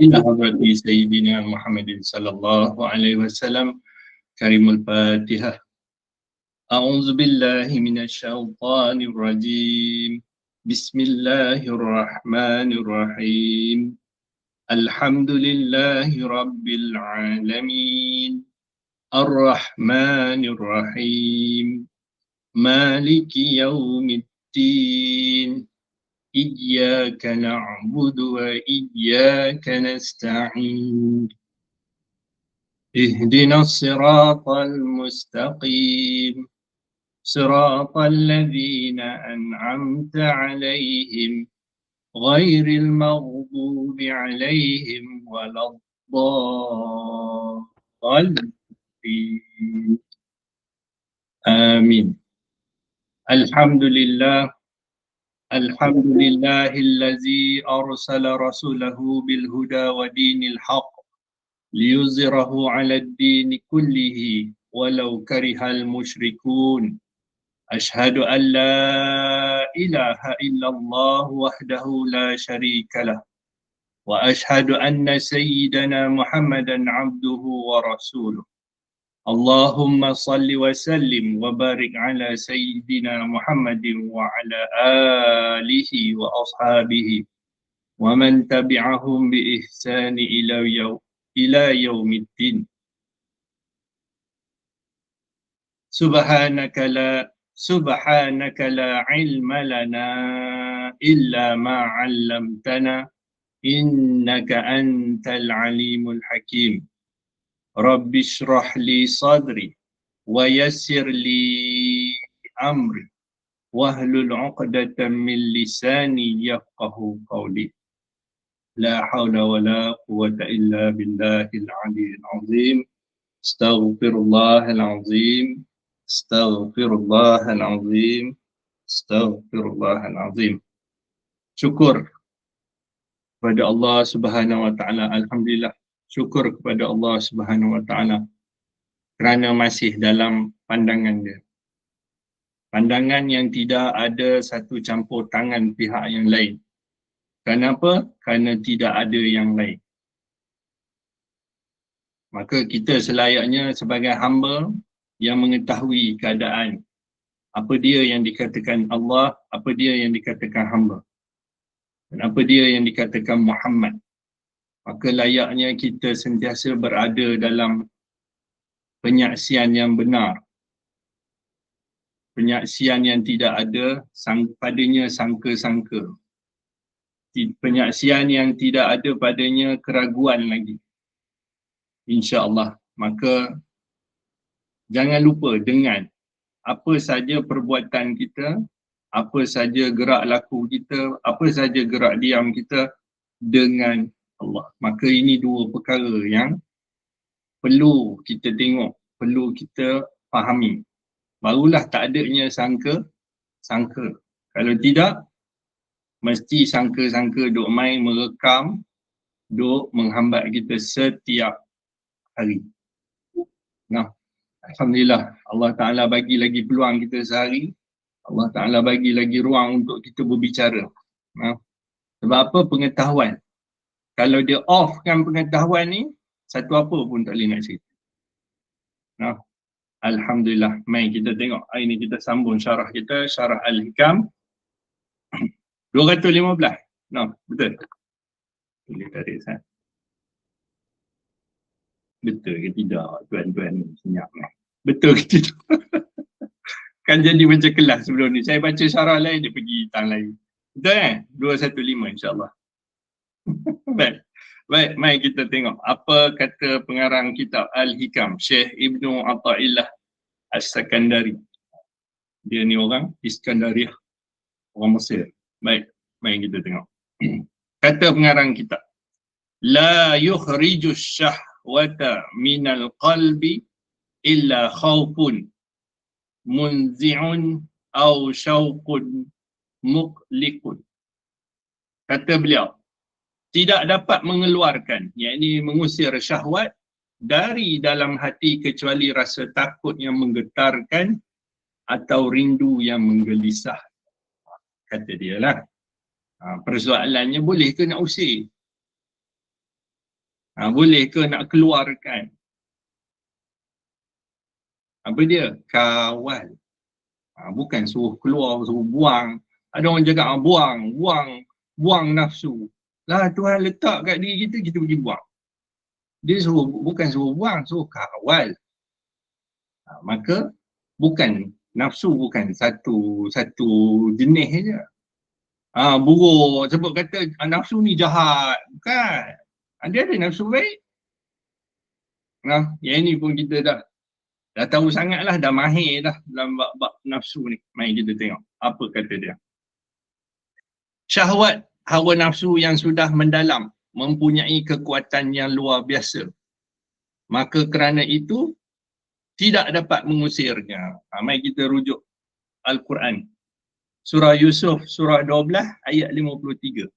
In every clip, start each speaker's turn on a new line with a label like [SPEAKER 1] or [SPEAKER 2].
[SPEAKER 1] إلى حضرة سيدنا محمد صلى الله عليه وسلم. كريم الفاتحة. أعوذ بالله من الشيطان الرجيم. بسم الله الرحمن الرحيم. الحمد لله رب العالمين الرحمن الرحيم مالك يوم الدين إياك نعبد وإياك نستعين اهدنا الصراط المستقيم صراط الذين أنعمت عليهم غير المغضوب عليهم ولا الضالين آمين. الحمد لله الذي أرسل رسوله بالهدى ودين الحق ليظهره على الدين كله ولو كره المشركون. أشهد أن لا إله إلا الله وحده لا شريك له وأشهد أن سيدنا محمدا عبده ورسوله. اللهم صل وسلم وبارك على سيدنا محمد وعلى آله وأصحابه ومن تبعهم بإحسان إلى يوم الدين. سبحانك لا علم لنا إلا ما علمتنا إنك أنت العليم الحكيم. رب اشرح لي صدري ويسر لي أمري واحلل عقدة من لساني يفقه قولي. لا حول ولا قوة إلا بالله العلي العظيم. استغفر الله العظيم استغفر الله العظيم استغفر الله العظيم. Syukur kepada Allah Subhanahu wa taala. Alhamdulillah. Syukur kepada Allah Subhanahu wa taala kerana masih dalam pandangan dia. Pandangan yang tidak ada satu campur tangan pihak yang lain. Kenapa? Kerana tidak ada yang lain. Maka kita selayaknya sebagai hamba yang mengetahui keadaan apa dia yang dikatakan Allah, apa dia yang dikatakan hamba, dan apa dia yang dikatakan Muhammad. Maka layaknya kita sentiasa berada dalam penyaksian yang benar, penyaksian yang tidak ada padanya sangka-sangka, penyaksian yang tidak ada padanya keraguan lagi, insya-Allah. Maka jangan lupa dengan apa saja perbuatan kita, apa saja gerak laku kita, apa saja gerak diam kita dengan Allah. Maka ini dua perkara yang perlu kita tengok, perlu kita fahami. Barulah tak adanya sangka. Kalau tidak, mesti sangka-sangka duk main merekam, duk menghambat kita setiap hari. Nah, alhamdulillah, Allah Ta'ala bagi lagi peluang kita sehari. Allah Ta'ala bagi lagi ruang untuk kita berbicara. Nah, sebab apa? Pengetahuan. Kalau dia off kan pengetahuan ni, satu apa pun tak boleh nak cerita. Nah, alhamdulillah. Mari kita tengok. Hari ni kita sambung syarah kita, syarah Al-Hikam 215. Nah, betul. Boleh tarik saya. Betul ke tidak tuan-tuan senyap ni? Betul ke tidak? Kan jadi macam kelas sebelum ni. Saya baca syarah lain, dia pergi tang lain. Betul kan? 215 insyaAllah. Baik, mari kita tengok apa kata pengarang kitab Al-Hikam, Syekh Ibnu Athaillah As-Sakandari. Dia ni orang Iskandariah, orang Mesir. Baik, mari kita tengok. Kata pengarang kitab, la yukhrijus syahwata minal qalbi illa khawfun munzi'un aw syauqun muqliqun. Kata beliau, tidak dapat mengeluarkan, yakni mengusir syahwat dari dalam hati kecuali rasa takut yang menggetarkan atau rindu yang menggelisah. Kata dia lah. Persoalannya boleh ke nak usir? Boleh ke nak keluarkan? Apa dia? Kawal. Bukan suruh keluar, suruh buang. Ada orang cakap buang nafsu. Lah Tuhan letak kat diri kita, kita pergi buang. Dia suruh, bukan suruh buang, suruh kawal. Maka bukan nafsu, bukan satu jenis je. Buruk sebab kata nafsu ni jahat. Bukan. Dia ada nafsu baik. Yang ini pun kita dah tahu sangat lah, dah mahir dah dalam bab nafsu ni. Mari kita tengok apa kata dia. Syahwat hawa nafsu yang sudah mendalam mempunyai kekuatan yang luar biasa. Maka kerana itu tidak dapat mengusirnya. Mari kita rujuk Al-Quran. Surah Yusuf, surah 12 ayat 53.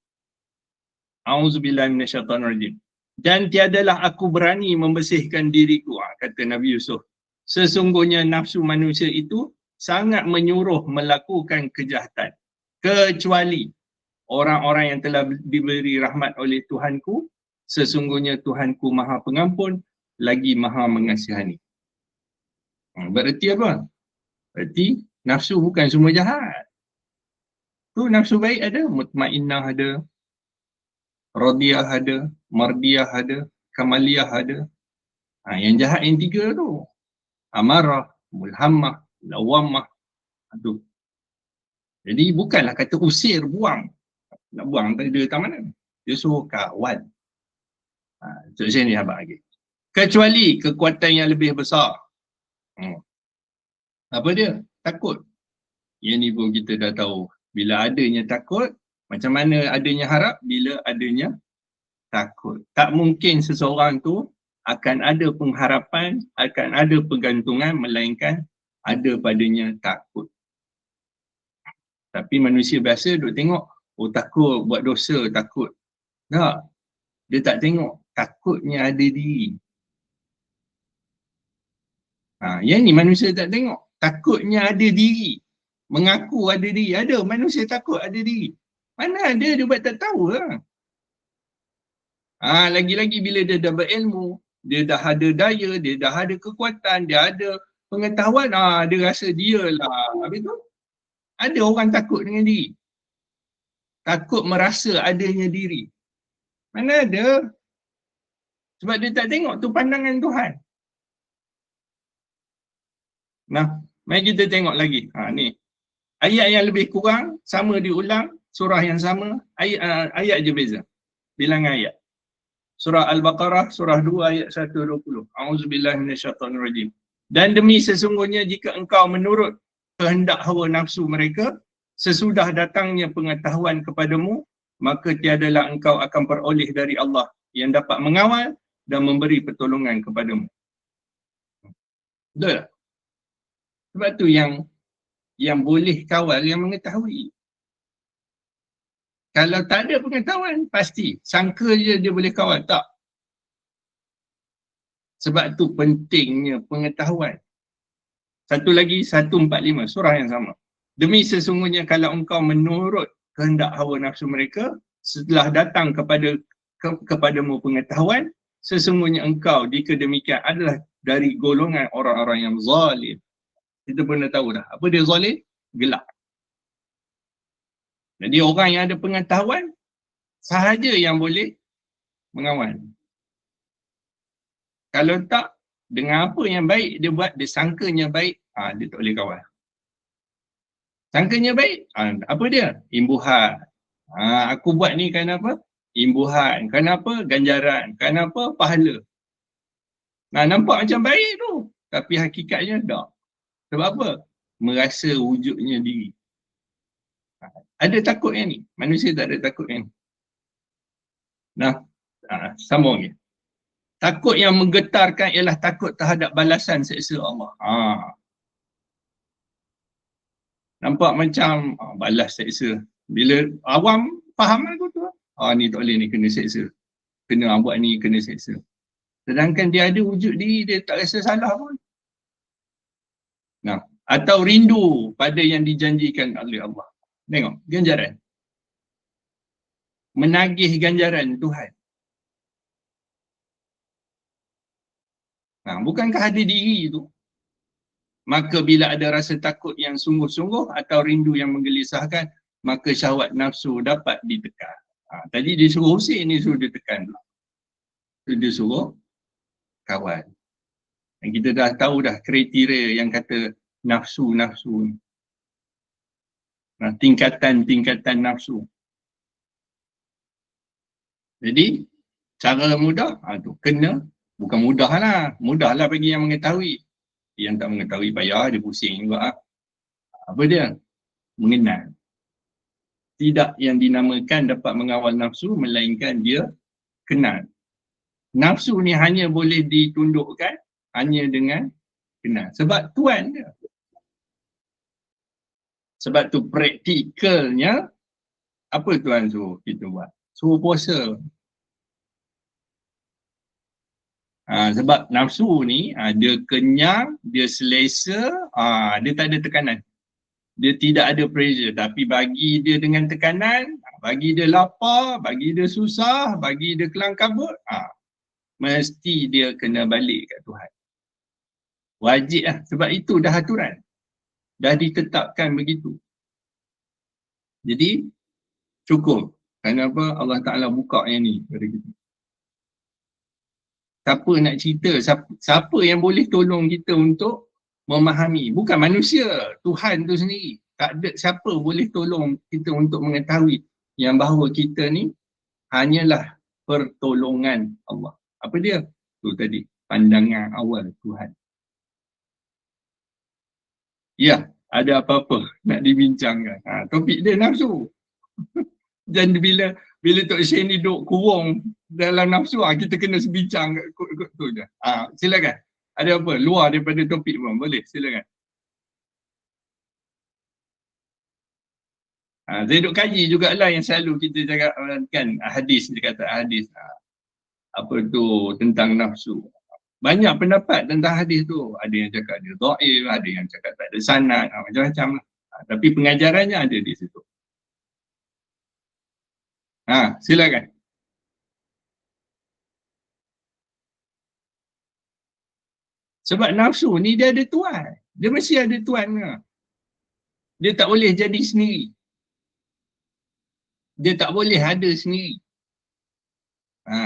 [SPEAKER 1] A'udzubillahi minasyaitanirrajim. Dan tiadalah aku berani membersihkan diriku, kata Nabi Yusuf. Sesungguhnya nafsu manusia itu sangat menyuruh melakukan kejahatan. Kecuali orang-orang yang telah diberi rahmat oleh Tuhanku, sesungguhnya Tuhanku Maha Pengampun lagi Maha Mengasihani. Berarti apa? Berarti nafsu bukan semua jahat. Tu nafsu baik ada, mutmainnah ada, radiyah ada, mardiyah ada, kamaliyah ada. Yang jahat yang tiga tu. Amarah, mulhammah, lawamah. Tu. Jadi bukanlah kata usir, buang. Nak buang tak ada tak mana. Dia suruh kawal. So sini habaq lagi. Kecuali kekuatan yang lebih besar. Apa dia? Takut. Yang ni pun kita dah tahu. Bila adanya takut, macam mana adanya harap? Bila adanya takut. Tak mungkin seseorang tu akan ada pengharapan, akan ada pergantungan, melainkan ada padanya takut. Tapi manusia biasa duk tengok, takut buat dosa, takut. Tak. Dia tak tengok, takutnya ada diri. Yang ni manusia tak tengok, takutnya ada diri. Mengaku ada diri. Ada manusia takut ada diri. Mana ada, dia buat tak tahu lah. Lagi-lagi bila dia dah berilmu, dia dah ada daya, dia dah ada kekuatan, dia ada pengetahuan, dia rasa dia lah. Habis tu, ada orang takut dengan diri. Takut merasa adanya diri. Mana ada? Sebab dia tak tengok tu pandangan Tuhan. Mari kita tengok lagi. Ni. Ayat yang lebih kurang, sama diulang, surah yang sama, ayat je beza. Bilangan ayat. Surah Al-Baqarah, surah 2 ayat 120. A'udzubillahi minasyaitanirrajim. Dan demi sesungguhnya jika engkau menurut kehendak hawa nafsu mereka, sesudah datangnya pengetahuan kepadamu, maka tiadalah engkau akan peroleh dari Allah yang dapat mengawal dan memberi pertolongan kepadamu. Betul tak? Sebab tu yang boleh kawal yang mengetahui. Kalau tak ada pengetahuan, pasti sangka je dia boleh kawal. Tak. Sebab tu pentingnya pengetahuan. Satu lagi, 145, surah yang sama. Demi sesungguhnya kalau engkau menurut kehendak hawa nafsu mereka, setelah datang kepadamu pengetahuan, sesungguhnya engkau jika demikian adalah dari golongan orang-orang yang zalim. Kita pernah tahu dah. Apa dia zalim? Gelap. Jadi orang yang ada pengetahuan sahaja yang boleh mengawal. Kalau tak, dengan apa yang baik dia buat, dia sangkanya baik, dia tak boleh kawal. Sangkanya baik, apa dia? Imbuhan. Aku buat ni kan apa? Imbuhan. Kenapa? Ganjaran. Kenapa? Pahala. Nampak macam baik tu. Tapi hakikatnya tak. Sebab apa? Merasa wujudnya diri. Ada takut yang ni. Manusia tak ada takut yang ni. Sambung lagi. Takut yang menggetarkan ialah takut terhadap balasan seksa Allah. Nampak macam balas seksa. Bila awam faham aku tu. Ni tak boleh ni, kena seksa. Kena buat ni, kena seksa. Sedangkan dia ada wujud diri, dia tak rasa salah pun. Atau rindu pada yang dijanjikan oleh Allah. Tengok, ganjaran. Menagih ganjaran Tuhan. Bukankah ada diri tu? Maka bila ada rasa takut yang sungguh-sungguh atau rindu yang menggelisahkan, maka syahwat nafsu dapat ditekan. Tadi dia suruh Husin, ni suruh ditekan. Dia suruh kawal. Dan kita dah tahu dah kriteria yang kata nafsu-nafsu ni. Tingkatan-tingkatan nafsu. Jadi, cara mudah, tu kena, bukan mudah lah bagi yang mengetahui. Yang tak mengetahui payah, dia pusing juga. Apa dia? Mengenal. Tidak yang dinamakan dapat mengawal nafsu, melainkan dia kenal. Nafsu ni hanya boleh ditundukkan hanya dengan kenal. Sebab tuan dia. Sebab tu praktikalnya, apa tuan suruh kita buat? Suruh puasa. Sebab nafsu ni, dia kenyang, dia selesa, dia tak ada tekanan. Dia tidak ada pressure, tapi bagi dia dengan tekanan, bagi dia lapar, bagi dia susah, bagi dia kelang kabut, mesti dia kena balik kat Tuhan. Wajib lah, sebab itu dah aturan. Dah ditetapkan begitu. Jadi, cukup. Kenapa Allah Ta'ala buka yang ni pada kita? Siapa nak cerita, siapa yang boleh tolong kita untuk memahami? Bukan manusia, Tuhan tu sendiri. Tak ada siapa boleh tolong kita untuk mengetahui yang bahawa kita ni hanyalah pertolongan Allah. Apa dia? Tu tadi, pandangan awal Tuhan. Ya, ada apa-apa nak dibincangkan. Topik dia nafsu. Dan bila Tok Syekh ni duk kurung dalam nafsu, kita kena sebincang kot tu je. Silakan. Ada apa? Luar daripada topik pun boleh, silakan. Saya duk kaji jugalah yang selalu kita cakap kan, hadis, dia kata hadis. Apa tu, tentang nafsu. Banyak pendapat tentang hadis tu. Ada yang cakap dia dhaif, ada yang cakap tak ada sanad, macam-macam lah. Tapi pengajarannya ada di situ. Silakan. Sebab nafsu ni dia ada tuan. Dia mesti ada tuan. Dia tak boleh jadi sendiri. Dia tak boleh ada sendiri.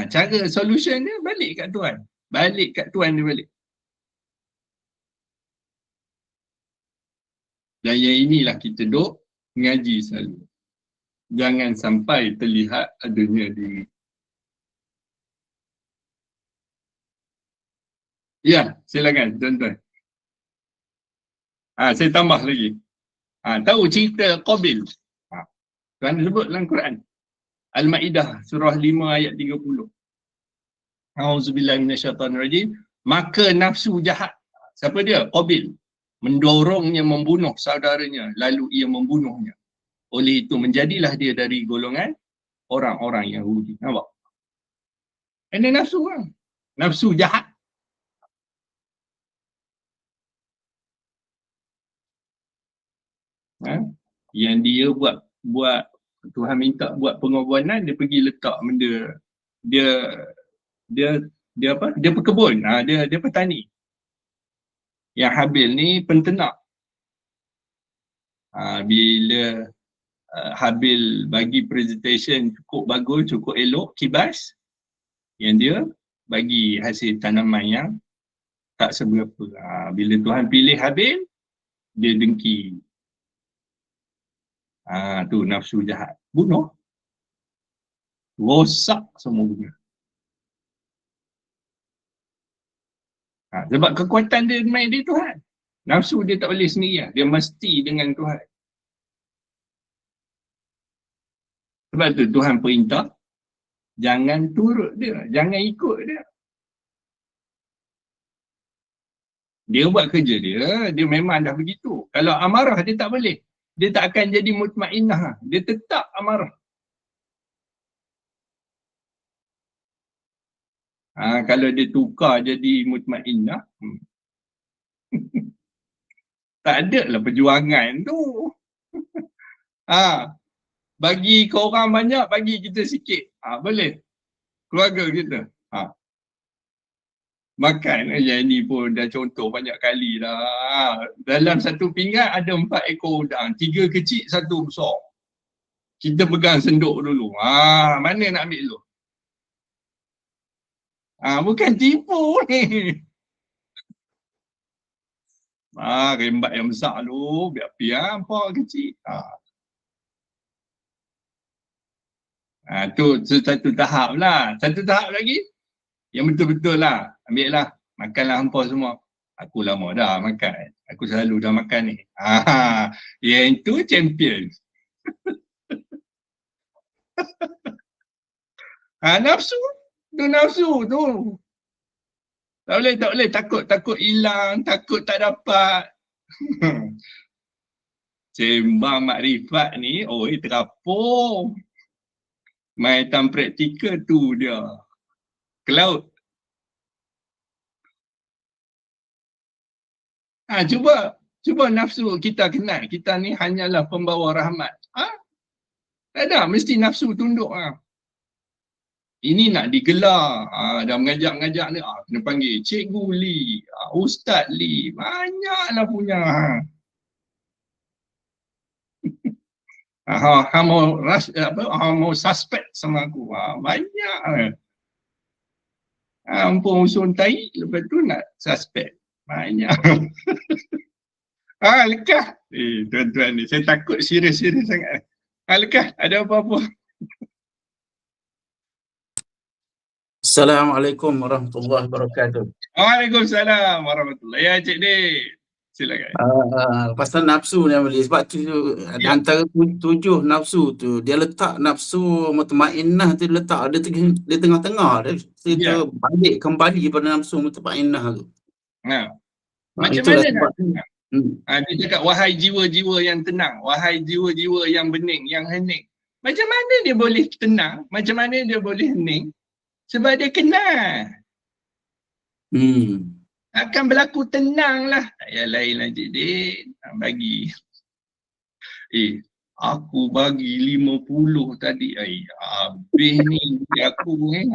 [SPEAKER 1] Cara solution dia balik kat tuan. Balik kat tuan dia balik. Dan yang inilah kita duk mengaji selalu. Jangan sampai terlihat adanya diri. Ya, silakan tuan-tuan. Saya tambah lagi. Tahu cerita Qabil? Tuan sebut dalam Quran. Al-Ma'idah surah 5 ayat 30. A'udzubillahi minasyaitanirrajim. Maka nafsu jahat. Siapa dia? Qabil. Mendorongnya membunuh saudaranya, lalu ia membunuhnya. Oleh itu menjadilah dia dari golongan orang-orang Yahudi. Nampak? Ini nafsu kan? Nafsu jahat. Yang dia buat Tuhan minta buat pengorbanan, dia pergi letak benda, dia apa? Dia berkebun, dia petani. Yang Habil ni penternak. Bila Habil bagi presentation cukup bagus, cukup elok, kibas, yang dia bagi hasil tanaman yang tak seberapa. Bila Tuhan pilih Habil, dia dengki. Tu nafsu jahat. Bunuh. Rosak semua benda. Sebab kekuatan dia main di Tuhan. Nafsu dia tak boleh sendiri. Dia mesti dengan Tuhan. Sebab tu Tuhan perintah, jangan turut dia. Jangan ikut dia. Dia buat kerja dia, dia memang dah begitu. Kalau amarah dia tak boleh. Dia tak akan jadi mutmainnah. Dia tetap amarah. Kalau dia tukar jadi mutmainnah, tak ada lah perjuangan tu. Bagi kau orang banyak, bagi kita sikit. Boleh. Keluarga kita. Makan yang ni pun dah contoh banyak kali dah. Dalam satu pinggan ada 4 ekor udang. 3 kecil, 1 besar. Kita pegang senduk dulu. Mana nak ambil dulu? Bukan tipu ni. Rembat yang besar dulu. Biar piang, apa kecil. Tu satu tahap lah. Satu tahap lagi. Yang betul-betul lah. Ambil lah. Makanlah hampa semua. Aku lama dah makan. Aku selalu dah makan ni. Yang tu champion. Nafsu. Tu nafsu tu. Tak boleh. Takut hilang. Takut tak dapat. Sembang makrifat ni, terapung. Main time praktikal tu dia. Ke laut. Cuba nafsu kita kenal. Kita ni hanyalah pembawa rahmat. Tak ada, mesti nafsu tunduk. Ini nak digelar. Dah mengajak-ngajak ni, kena panggil Cikgu Lee, Ustaz Lee. Banyaklah punya. Mau suspek sama aku. Banyak. Ampun usun tai, lepas tu nak suspek. Banyak. Lekah. Tuan-tuan ni, saya takut serius-serius sangat. Lekah, ada apa-apa?
[SPEAKER 2] Assalamualaikum warahmatullahi wabarakatuh.
[SPEAKER 1] Waalaikumsalam warahmatullahi wabarakatuh. Ya, Cik Dik. Silakan.
[SPEAKER 2] Pasal nafsu ni boleh, sebab tu antara 7 nafsu tu, dia letak nafsu mutmainnah tu letak dia tengah-tengah dia balik kembali pada nafsu mutmainnah tu.
[SPEAKER 1] Macam mana nak? Dia cakap wahai jiwa-jiwa yang tenang, wahai jiwa-jiwa yang bening, yang hening. Macam mana dia boleh tenang? Macam mana dia boleh hening? Sebab dia kenal. Akan berlaku tenang lah. Tak payah lain lah Cik Dik. Bagi. Aku bagi 50 tadi. Habis ni aku ni.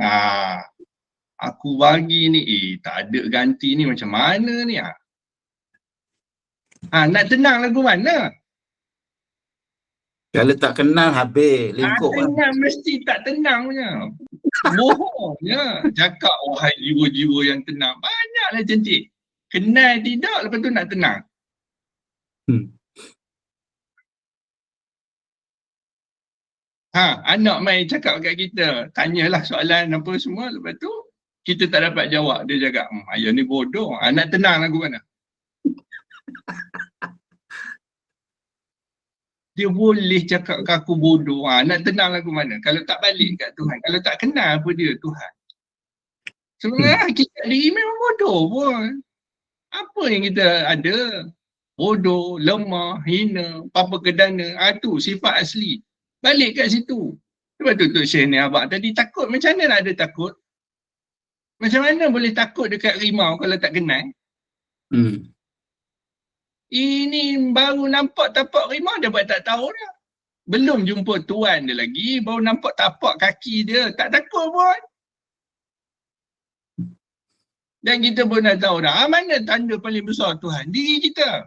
[SPEAKER 1] Aku bagi ni. Tak ada ganti ni macam mana ni? Nak tenang lagu mana?
[SPEAKER 2] Kalau tak kenal habis lingkup.
[SPEAKER 1] Tenang mesti tak tenang punya. Bohongnya. Cakap wahai jiwa-jiwa yang tenang. Banyaklah cantik. Kenal tidak, lepas tu nak tenang. Anak main cakap kat kita. Tanyalah soalan apa semua. Lepas tu kita tak dapat jawab. Dia cakap, ayah ni bodoh. Nak tenang lagu mana? Dia boleh cakap ke aku bodoh. Nak tenang lagu mana? Kalau tak balik kat Tuhan. Kalau tak kenal apa dia Tuhan. Sebenarnya kita diri memang bodoh pun. Apa yang kita ada? Bodoh, lemah, hina, papa kedana. Tu sifat asli. Balik kat situ. Sebab tu Syekh ni abang tadi takut. Macam mana nak ada takut? Macam mana boleh takut dekat rimau kalau tak kenal? Ini baru nampak tapak rimau dia buat tak tahu dah. Belum jumpa tuan dia lagi, baru nampak tapak kaki dia. Tak takut pun. Dan kita pun dah tahu dah. Mana tanda paling besar Tuhan? Diri kita.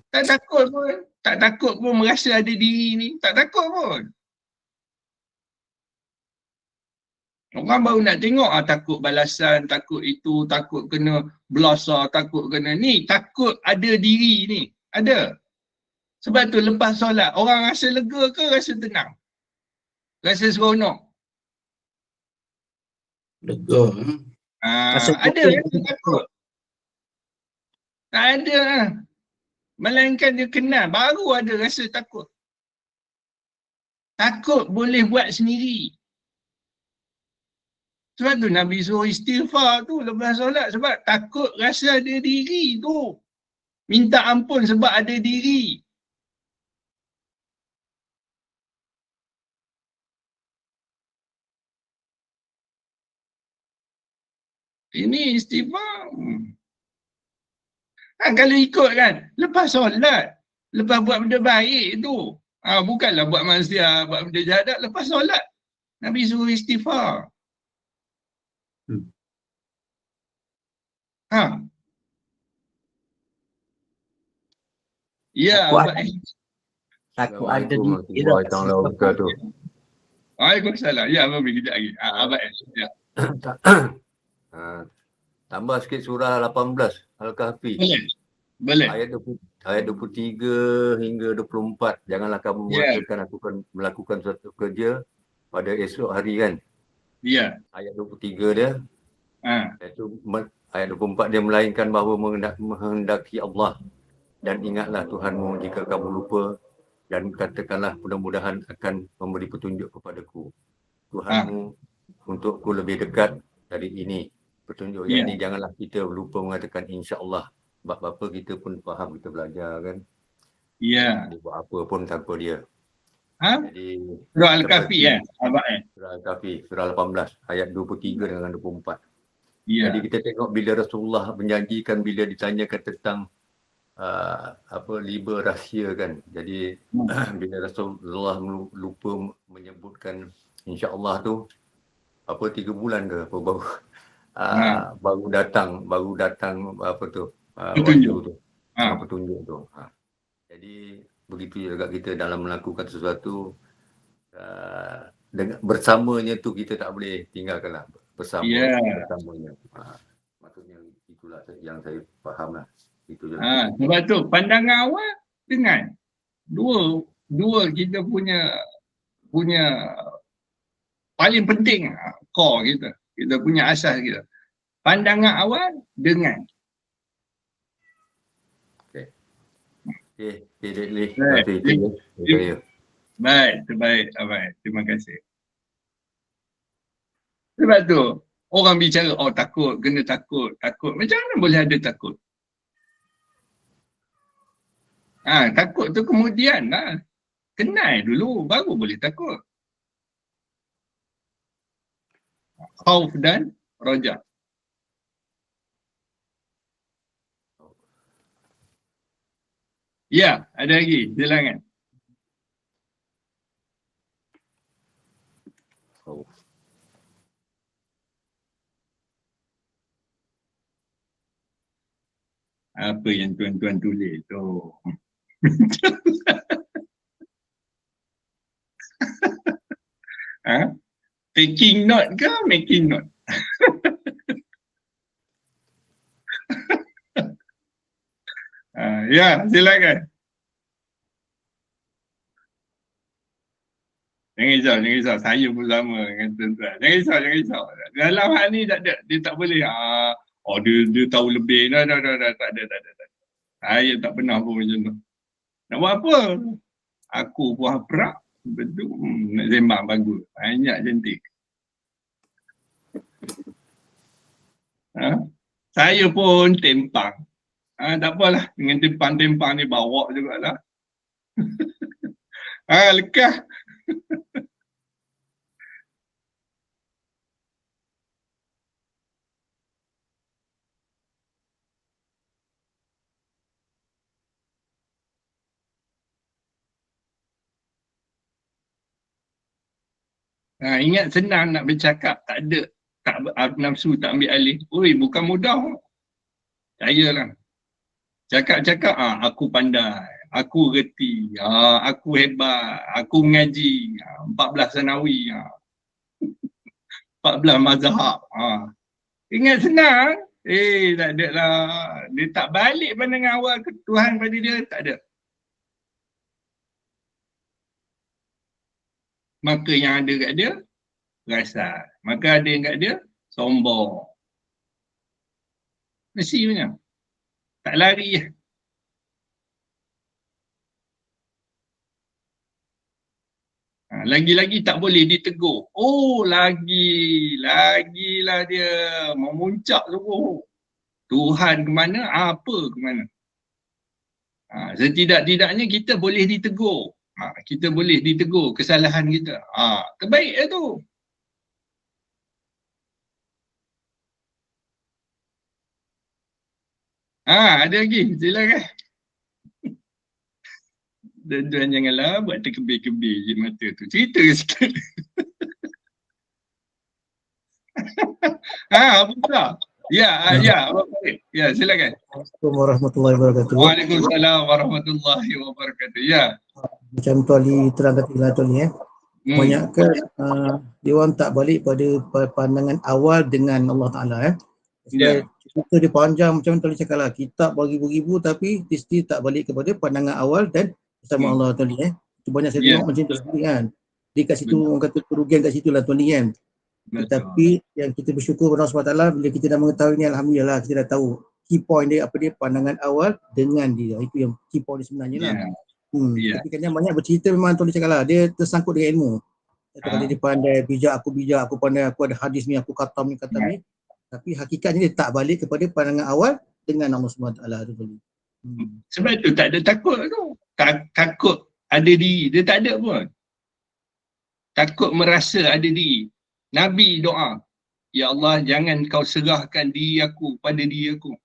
[SPEAKER 1] Tak takut pun. Tak takut pun merasa ada diri ni. Tak takut pun. Orang baru nak tengok takut balasan, takut itu, takut kena belasah, takut kena ni. Takut ada diri ni. Ada. Sebab tu lepas solat, orang rasa lega ke rasa tenang? Rasa seronok?
[SPEAKER 2] Lega.
[SPEAKER 1] Ada rasa takut? Tak ada. Melainkan dia kenal, baru ada rasa takut. Takut boleh buat sendiri. Sebab tu Nabi suruh istighfar tu lepas solat. Sebab takut rasa ada diri tu. Minta ampun sebab ada diri. Ini istighfar. Kalau ikut kan, lepas solat. Lepas buat benda baik tu. Bukanlah buat maksiat, buat benda jahat. Lepas solat. Nabi suruh istighfar. Ha. Ya, Abang.
[SPEAKER 3] Takut ada
[SPEAKER 4] Assalamualaikum
[SPEAKER 3] di
[SPEAKER 4] warahmatullahi taala wabarakatuh.
[SPEAKER 1] Waalaikumsalam. Ya, Abang kejap lagi. Abang. Ya.
[SPEAKER 4] Tambah sikit surah 18 Al-Kahfi.
[SPEAKER 1] Boleh. Boleh.
[SPEAKER 4] Ayat 23 hingga 24. Janganlah kamu mengatakan aku akan melakukan suatu kerja pada esok hari kan.
[SPEAKER 1] Ya.
[SPEAKER 4] Ayat 23 dia. Iaitu ayat 24 dia melainkan bahawa menghendaki Allah dan ingatlah Tuhanmu jika kamu lupa dan katakanlah mudah-mudahan akan memberi petunjuk kepadaku. Tuhanmu untukku lebih dekat dari ini. Petunjuk yang ini janganlah kita lupa mengatakan insya-Allah. Sebab apa kita pun faham, kita belajar kan.
[SPEAKER 1] Ya.
[SPEAKER 4] Dia buat apa pun tanpa dia. Jadi
[SPEAKER 1] Surah Al-Kahfi Abang
[SPEAKER 4] Surah Al-Kahfi, surah 18 ayat 23 dengan 24.
[SPEAKER 1] Ya.
[SPEAKER 4] Jadi kita tengok bila Rasulullah menjanjikan bila ditanyakan tentang liba rahsia kan. Jadi bila Rasulullah lupa menyebutkan insya-Allah tu 3 bulan ke apa baru datang apa tu
[SPEAKER 1] petunjuk
[SPEAKER 4] tu. Petunjuk tu. Jadi begitu juga kita dalam melakukan sesuatu dengan bersamanya tu kita tak boleh tinggalkanlah bersamanya. Maksudnya itulah yang saya fahamlah. Itu je.
[SPEAKER 1] Sebab tu pandangan awal dengan dua kita punya paling penting core kita punya asas kita. Pandangan awal dengan.
[SPEAKER 4] Okey, Deadly.
[SPEAKER 1] Baik, terbaik Abang. Terima kasih. Sebab tu orang bicara takut, kena takut. Macam mana boleh ada takut? Takut tu kemudian lah. Kenal dulu baru boleh takut. Khauf dan raja. Ya, ada lagi. Silakan. Apa yang tuan-tuan tulis tu? Taking note ke making note? Ya, silakan. Jangan risau. Saya pun sama dengan tuan-tuan. Jangan risau. Dalam hal ni tak ada. Dia tak boleh. Dia tahu lebih. Tak ada. Saya tak pernah pun macam tu. Nak buat apa? Aku buah perak. Betul. Nak sembang bagus. Banyak cantik. Saya pun tempang. Tak apalah. Dengan tempang-tempang ni bawa jugalah. Lekah. Ingat senang nak bercakap, tak ada. Nafsu tak ambil alih. Bukan mudah. Percayalah. Cakap-cakap, aku pandai. Aku reti. Aku hebat. Aku mengaji. 14 sanawi. 14 mazhab. Ingat senang. Tak ada lah. Dia tak balik pandangan awal ke Tuhan pada dia. Tak ada. Maka yang ada kat dia, rasa. Maka ada yang kat dia, sombong. Mesti punya. Tak lari. Lagi-lagi tak boleh ditegur. Lagilah dia memuncak tu. Tuhan ke mana, apa ke mana. Setidak-tidaknya kita boleh ditegur. Kita boleh ditegur kesalahan kita. Terbaik lah tu. Ada lagi. Silakan. Tuan-tuan janganlah buat terkebir-kebir je mata tu. Cerita sikit. Apa pula? Ya. Ya, silakan.
[SPEAKER 5] Assalamualaikum warahmatullahi wabarakatuh.
[SPEAKER 1] Waalaikumsalam warahmatullahi wabarakatuh. Ya.
[SPEAKER 5] Macam Tuan Li terangkan tadi lah Tuan Li kebanyakan dia orang tak balik pada pandangan awal dengan Allah Ta'ala sebab cerita dia panjang macam Tuan Li cakap lah, kitab beribu-ribu tapi still tak balik kepada pandangan awal dan bersama Allah Tuan Li itu banyak saya tengok macam tu sendiri kan. Dia kat situ orang kata kerugian kat situ lah Tuan Li kan. Tetapi yang kita bersyukur kepada Allah SWT bila kita dah mengetahui ni, alhamdulillah kita dah tahu key point dia apa dia, pandangan awal dengan dia, itu yang key point dia sebenarnya lah. Tapi kan yang banyak bercerita memang Tuan Li cakap lah, dia tersangkut dengan ilmu. Kalau dia pandai bijak, aku pandai, aku ada hadis ni, aku katam ni. Tapi hakikatnya dia tak balik kepada pandangan awal dengan Allah SWT tu.
[SPEAKER 1] Sebab tu tak ada takut tu. Takut ada diri, dia tak ada pun. Takut merasa ada diri. Nabi doa, ya Allah jangan kau serahkan diri aku pada diri aku.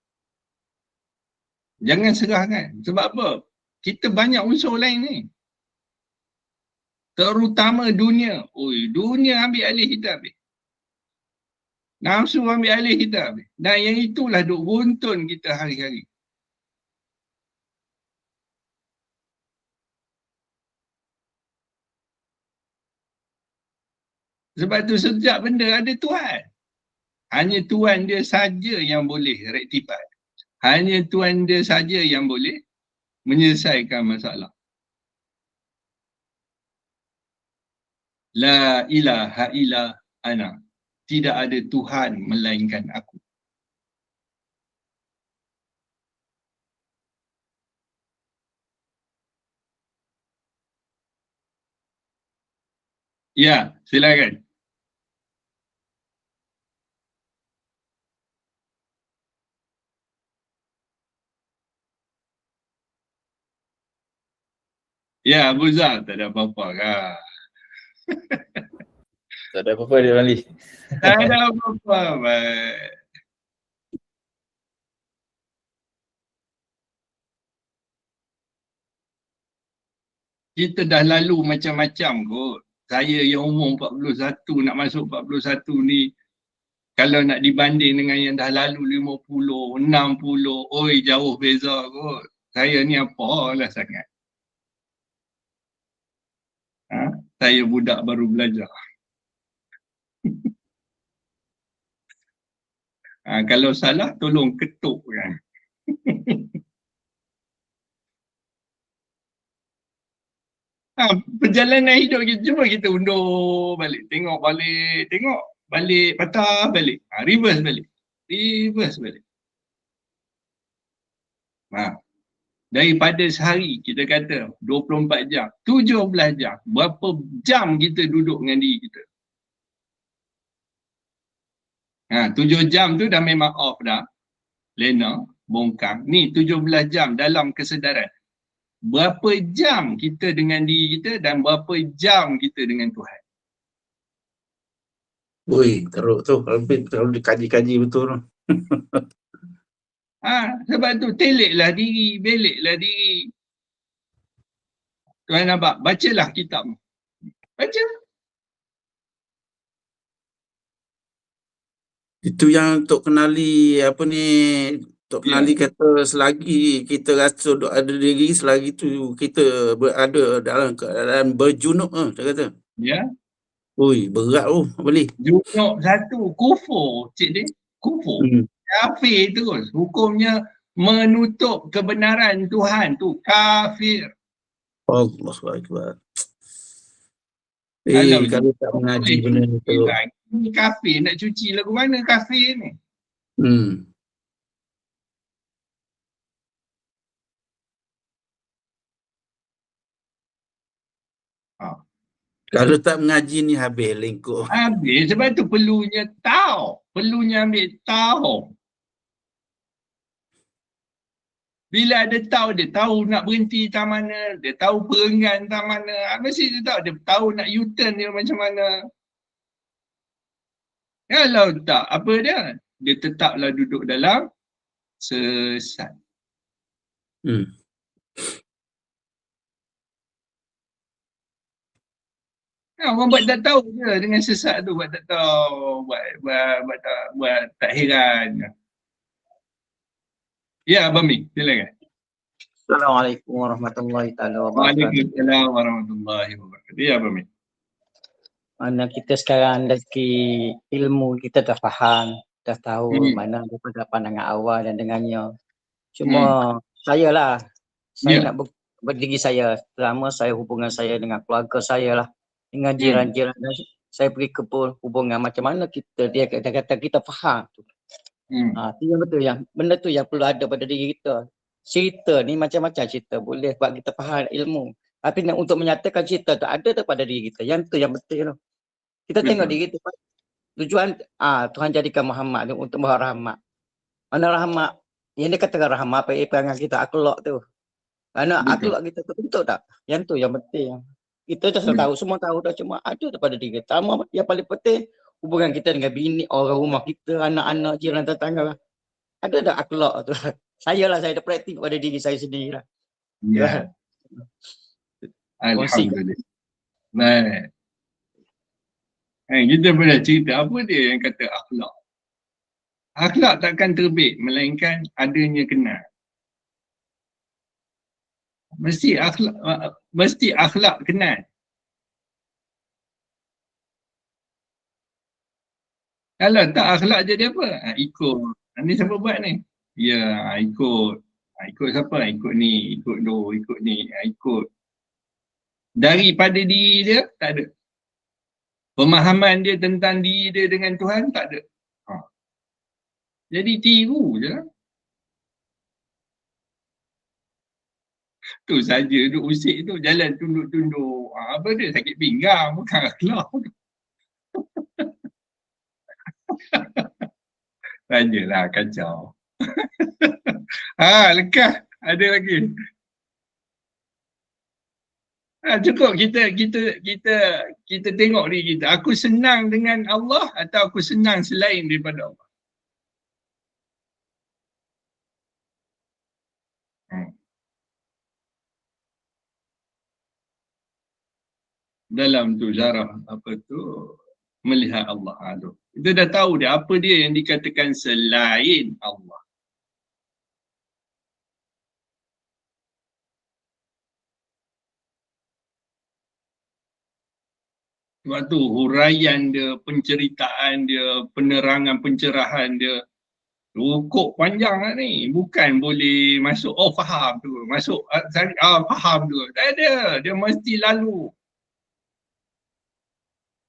[SPEAKER 1] Jangan serahkan. Sebab apa? Kita banyak unsur lain ni. Terutama dunia. Dunia ambil alih kita habis. Nafsu ambil alih kita habis. Dan yang itulah duk runtun kita hari-hari. Sebab tu setiap benda ada Tuhan. Hanya Tuhan dia saja yang boleh rektifai. Hanya Tuhan dia saja yang boleh menyelesaikan masalah. La ilaha illa ana. Tidak ada Tuhan melainkan aku. Ya, silakan. Ya, Abu Zah, tak ada apa-apa kan.
[SPEAKER 6] Tak ada apa-apa dia Tuan Li.
[SPEAKER 1] Tak ada apa-apa. Kita dah lalu macam-macam kot. Saya yang umur 41 nak masuk 41 ni, kalau nak dibanding dengan yang dah lalu 50, 60, jauh beza kot. Saya ni apalah sangat. Saya budak baru belajar. Kalau salah tolong ketuk kan. Perjalanan hidup kita, cuba kita undur balik, tengok balik, patah balik, reverse balik. Daripada sehari kita kata 24 jam, 17 jam, berapa jam kita duduk dengan diri kita? 7 jam tu dah memang off dah. Lena, bongkang. Ni 17 jam dalam kesedaran. Berapa jam kita dengan diri kita dan berapa jam kita dengan Tuhan?
[SPEAKER 2] Teruk tu. Kalau dikaji-kaji betul tu.
[SPEAKER 1] Sebab tu teliklah diri, beliklah diri. Tuan nampak, bacalah kitab. Baca.
[SPEAKER 2] Itu yang Tok Kenali Tok Kenali kata selagi kita rasa ada diri, selagi tu kita berada dalam keadaan berjunuk dia kata.
[SPEAKER 1] Ya.
[SPEAKER 2] Berat boleh.
[SPEAKER 1] Junuk satu, kufur, cik dia. Kufur. Kafir terus. Hukumnya menutup kebenaran Tuhan tu kafir.
[SPEAKER 2] Allahu Akbar. Kalau tak mengaji benda ni tu.
[SPEAKER 1] Ni kafir, nak cuci lagu mana kafir ni?
[SPEAKER 2] Kalau tak mengaji ni habis lengkuk.
[SPEAKER 1] Habis, sebab tu perlunya tahu. Perlunya ambil tahu. Bila ada tahu, dia tahu nak berhenti tak mana, dia tahu perenggan tak mana. Mesti dia tahu nak U-turn dia macam mana. Kalau tak, apa dia? Dia tetaplah duduk dalam sesat. Orang buat tak tahu je dengan sesat tu, buat tak tahu, buat tak heran. Ya, Abang Mi, silakan.
[SPEAKER 3] Assalamualaikum warahmatullahi taala wabarakatuh.
[SPEAKER 1] Waalaikumsalam warahmatullahi wabarakatuh. Ya, Abang Mi.
[SPEAKER 3] Mana kita sekarang dari ilmu kita dah faham, dah tahu mana daripada pandangan awal dan dengannya. Cuma saya berdiri saya selama saya hubungan saya dengan keluarga saya lah, dengan jiran-jiran saya pergi kebun, hubungan macam mana kita, dia kata kita faham tu. Itu yang betul, yang benda tu yang perlu ada pada diri kita. Cerita ni macam-macam cerita boleh buat kita faham ilmu. Tapi untuk menyatakan cerita tu ada daripada diri kita. Yang tu yang betul tu. Kita tengok diri tu. Tujuan Tuhan jadikan Muhammad tu untuk bawa rahmat. Mana rahmat? Yang dia katakan rahmat apa perangai kita akhlak tu. Mana akhlak kita tu bentuk tak? Yang tu yang penting. Kita dah tahu, semua tahu dah, cuma ada daripada diri kita. Yang paling penting hubungan kita dengan bini, orang rumah kita, anak-anak, jiran tetangga. Ada tak akhlak tu? Saya dah praktik pada diri saya sendiri lah.
[SPEAKER 1] Ya. Alhamdulillah. Baik. Kita pernah cerita apa dia yang kata akhlak. Akhlak takkan terbit melainkan adanya kenal. Mesti akhlak kenal. Kalau tak akhlak jadi apa? Ikut. Ni siapa buat ni? Ya, ikut. Ikut siapa? Ikut ni, ikut ikut ni, ikut. Daripada diri dia, tak ada. Pemahaman dia tentang diri dia dengan Tuhan, tak ada. Jadi tiru je lah. Tu saja duk usik tu, jalan tunduk-tunduk. Apa dia? Sakit pinggang, bukan akhlak. Sajalah kacau. Lekas. Ada lagi. Cukup kita tengok diri kita. Aku senang dengan Allah atau aku senang selain daripada Allah. Dalam tu zarah apa tu melihat Allah. Kita dah tahu dia apa dia yang dikatakan selain Allah. Sebab tu huraian dia, penceritaan dia, penerangan pencerahan dia cukup panjang lah ni. Bukan boleh masuk, faham tu. Masuk, faham tu. Tak ada. Dia mesti lalu.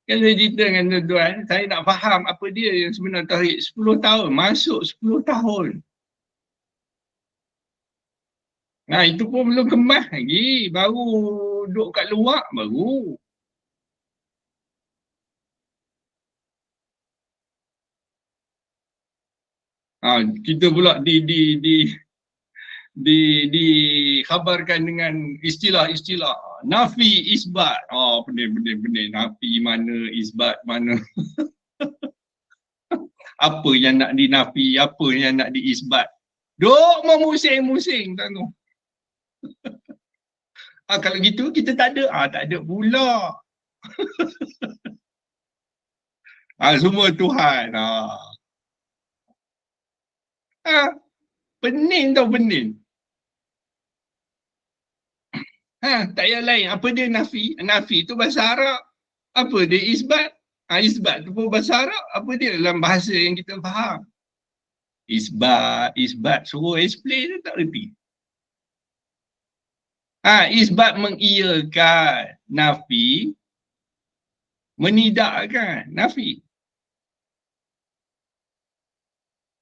[SPEAKER 1] Kan saya cerita dengan tuan-tuan, saya nak faham apa dia yang sebenar tauhid. 10 tahun. Masuk 10 tahun. Nah, itu pun belum kemas lagi. Baru duduk kat luar, baru. Kita pula dikhabarkan dengan istilah-istilah nafi isbat. Benar-benar nafi mana, isbat mana. Apa yang nak dinafi, apa yang nak diisbat. Duk memusing-musing tak tu. Kalau gitu kita tak ada. Tak ada pula. Semua Tuhan. Pening tau, pening. Tak payah lain. Apa dia nafi? Nafi tu bahasa Arab. Apa dia isbat? Isbat tu pun bahasa Arab. Apa dia dalam bahasa yang kita faham? Isbat. Suruh explain tu tak reti. Isbat mengiyakan. Nafi menidakkan. Nafi.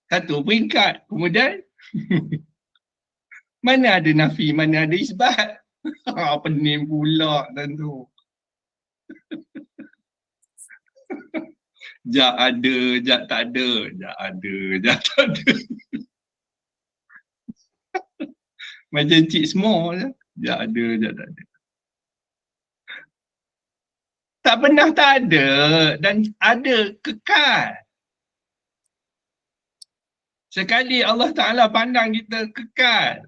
[SPEAKER 1] Satu peringkat. Kemudian mana ada nafi, mana ada isbat. Pening pula tentu. Jak ada, jak tak ada. Jak ada, jak tak ada. Macam Cik Small je. Jak ada, jak tak ada. Tak pernah tak ada. Dan ada kekal. Sekali Allah Ta'ala pandang kita kekal.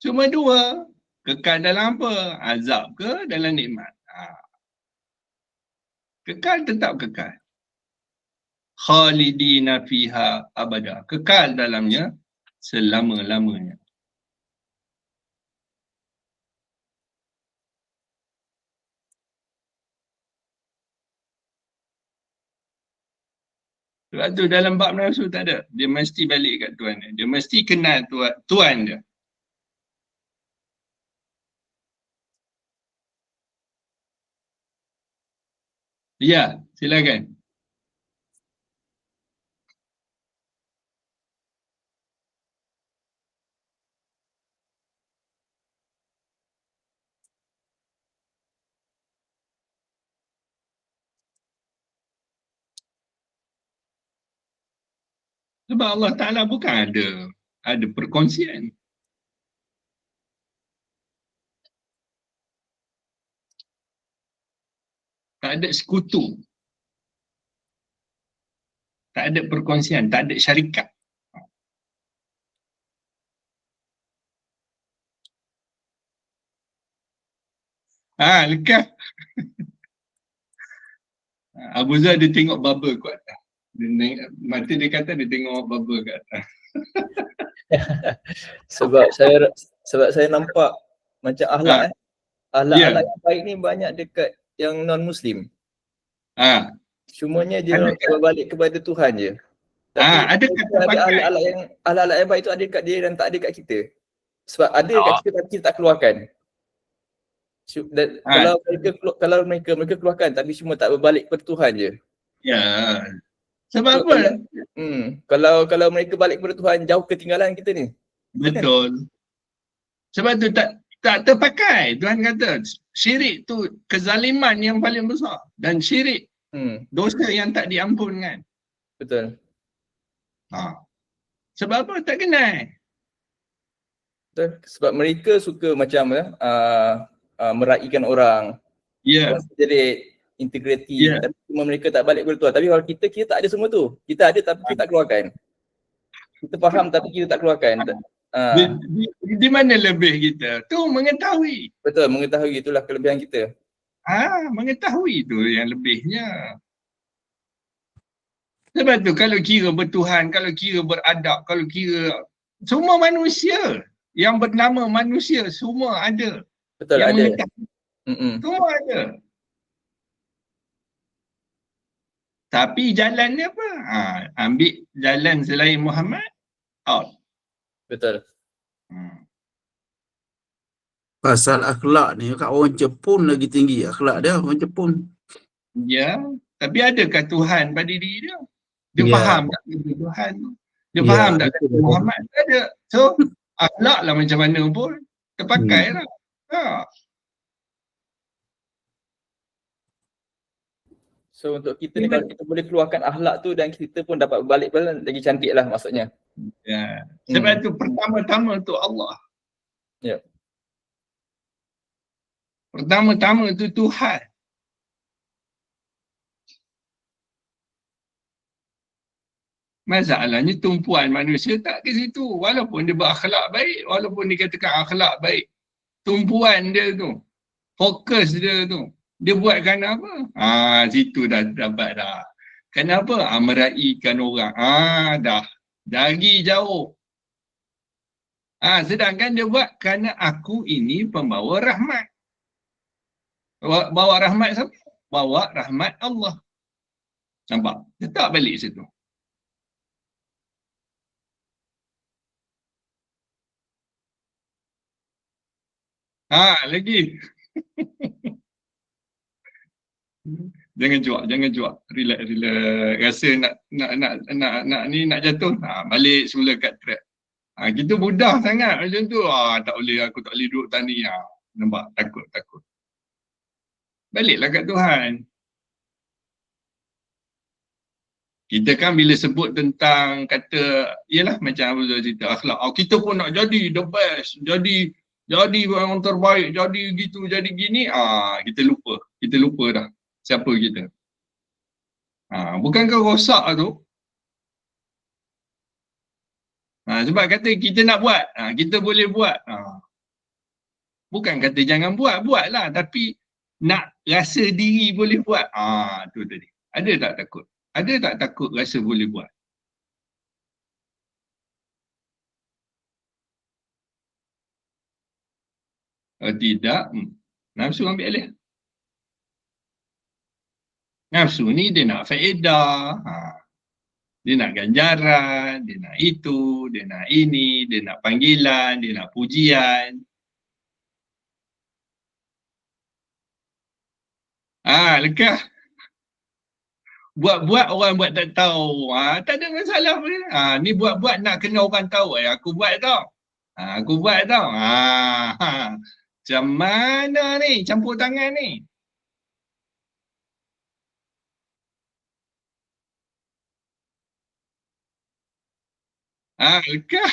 [SPEAKER 1] Cuma dua. Kekal dalam apa? Azab ke dalam nikmat? Kekal tetap kekal. khalidina fiha abada, kekal dalamnya selama-lamanya. Sebab tu dalam bab nafsu tak ada. Dia mesti balik kat Tuhan dia. Dia mesti kenal Tuhan dia. Ya, silakan. Sebab Allah Ta'ala bukan ada perkongsian. Tak ada sekutu. Tak ada perkongsian, tak ada syarikat. Lekas. Abu Zah dia tengok bubble kat atas. Mata dia kata dia tengok bubble kat atas.
[SPEAKER 6] sebab saya nampak macam akhlak akhlak yang baik ni banyak dekat yang non-Muslim. Cumanya dia berbalik kepada Tuhan je. Tapi
[SPEAKER 1] ada
[SPEAKER 6] akhlak yang baik tu ada dekat dia dan tak ada dekat kita. Sebab ada dekat kita tapi kita tak keluarkan. Kalau mereka keluarkan tapi cuma tak berbalik kepada Tuhan je.
[SPEAKER 1] Ya. Sebab apa?
[SPEAKER 6] Kalau mereka balik kepada Tuhan, jauh ketinggalan kita ni.
[SPEAKER 1] Betul. Sebab tu tak terpakai. Tuhan kata syirik tu kezaliman yang paling besar. Dan syirik dosa yang tak diampunkan.
[SPEAKER 6] Betul.
[SPEAKER 1] Sebab apa? Tak kenal.
[SPEAKER 6] Betul. Sebab mereka suka macam meraihkan orang.
[SPEAKER 1] Ya.
[SPEAKER 6] Jadi integriti, tapi cuma mereka tak balik kepada Tuhan. Tapi kalau kita tak ada semua tu. Kita ada tapi kita tak keluarkan. Kita faham tapi kita tak keluarkan.
[SPEAKER 1] Di mana lebih kita? Tu mengetahui.
[SPEAKER 6] Betul, mengetahui, itulah kelebihan kita.
[SPEAKER 1] Mengetahui tu yang lebihnya. Sebab tu kalau kira bertuhan, kalau kira beradab, kalau kira semua manusia yang bernama manusia semua ada.
[SPEAKER 6] Betul,
[SPEAKER 1] yang
[SPEAKER 6] ada.
[SPEAKER 1] Semua ada. Tapi jalannya apa? Ambil jalan selain Muhammad, out.
[SPEAKER 6] Betul.
[SPEAKER 2] Pasal akhlak ni kat orang Jepun lagi tinggi akhlak dia, orang Jepun.
[SPEAKER 1] Ya, tapi adakah Tuhan pada diri dia? Dia faham tak kata Tuhan tu? Dia faham tak kata Muhammad? Tak ada. So, akhlak lah macam mana pun terpakai lah.
[SPEAKER 6] So untuk kita ni, kalau kita boleh keluarkan akhlak tu dan kita pun dapat balik balik lagi cantik lah maksudnya.
[SPEAKER 1] Ya. Sebab tu pertama-tama tu Allah.
[SPEAKER 6] Ya.
[SPEAKER 1] Pertama-tama tu Tuhan. Masalahnya tumpuan manusia tak ke situ. Walaupun dia berakhlak baik, walaupun dikatakan akhlak baik, tumpuan dia tu, fokus dia tu, dia buat kerana apa? Situ dah dapat dah. Kenapa? Meraihkan orang. Dah. Dari jauh. Sedangkan dia buat kerana aku ini pembawa rahmat. Bawa rahmat siapa? Bawa rahmat Allah. Nampak? Letak balik situ. Lagi. Jangan juak. Relax. Rasa nak jatuh. Balik semula kat track. Kita mudah sangat macam tu. Tak boleh, aku tak boleh duduk tani. Nampak? Takut. Baliklah kat Tuhan. Kita kan bila sebut tentang kata, yalah macam Abu Zah cerita akhlak. Kita pun nak jadi the best. Jadi orang terbaik, jadi gitu, jadi gini. Kita lupa dah siapa kita. Bukankah rosak tu? Sebab kata kita nak buat, kita boleh buat. Bukan kata jangan buatlah, tapi nak rasa diri boleh buat. Tu tadi. Ada tak takut? Ada tak takut rasa boleh buat? Kalau tidak, nafsu ambil alih. Nafsu ni dia nak faedah, dia nak ganjaran, dia nak itu, dia nak ini, dia nak panggilan, dia nak pujian. Lekah. Buat-buat orang buat tak tahu. Tak ada masalah pun. Ni buat-buat nak kena orang tahu. Aku buat tau. Aku buat tau. Macam mana ni campur tangan ni? Lekah.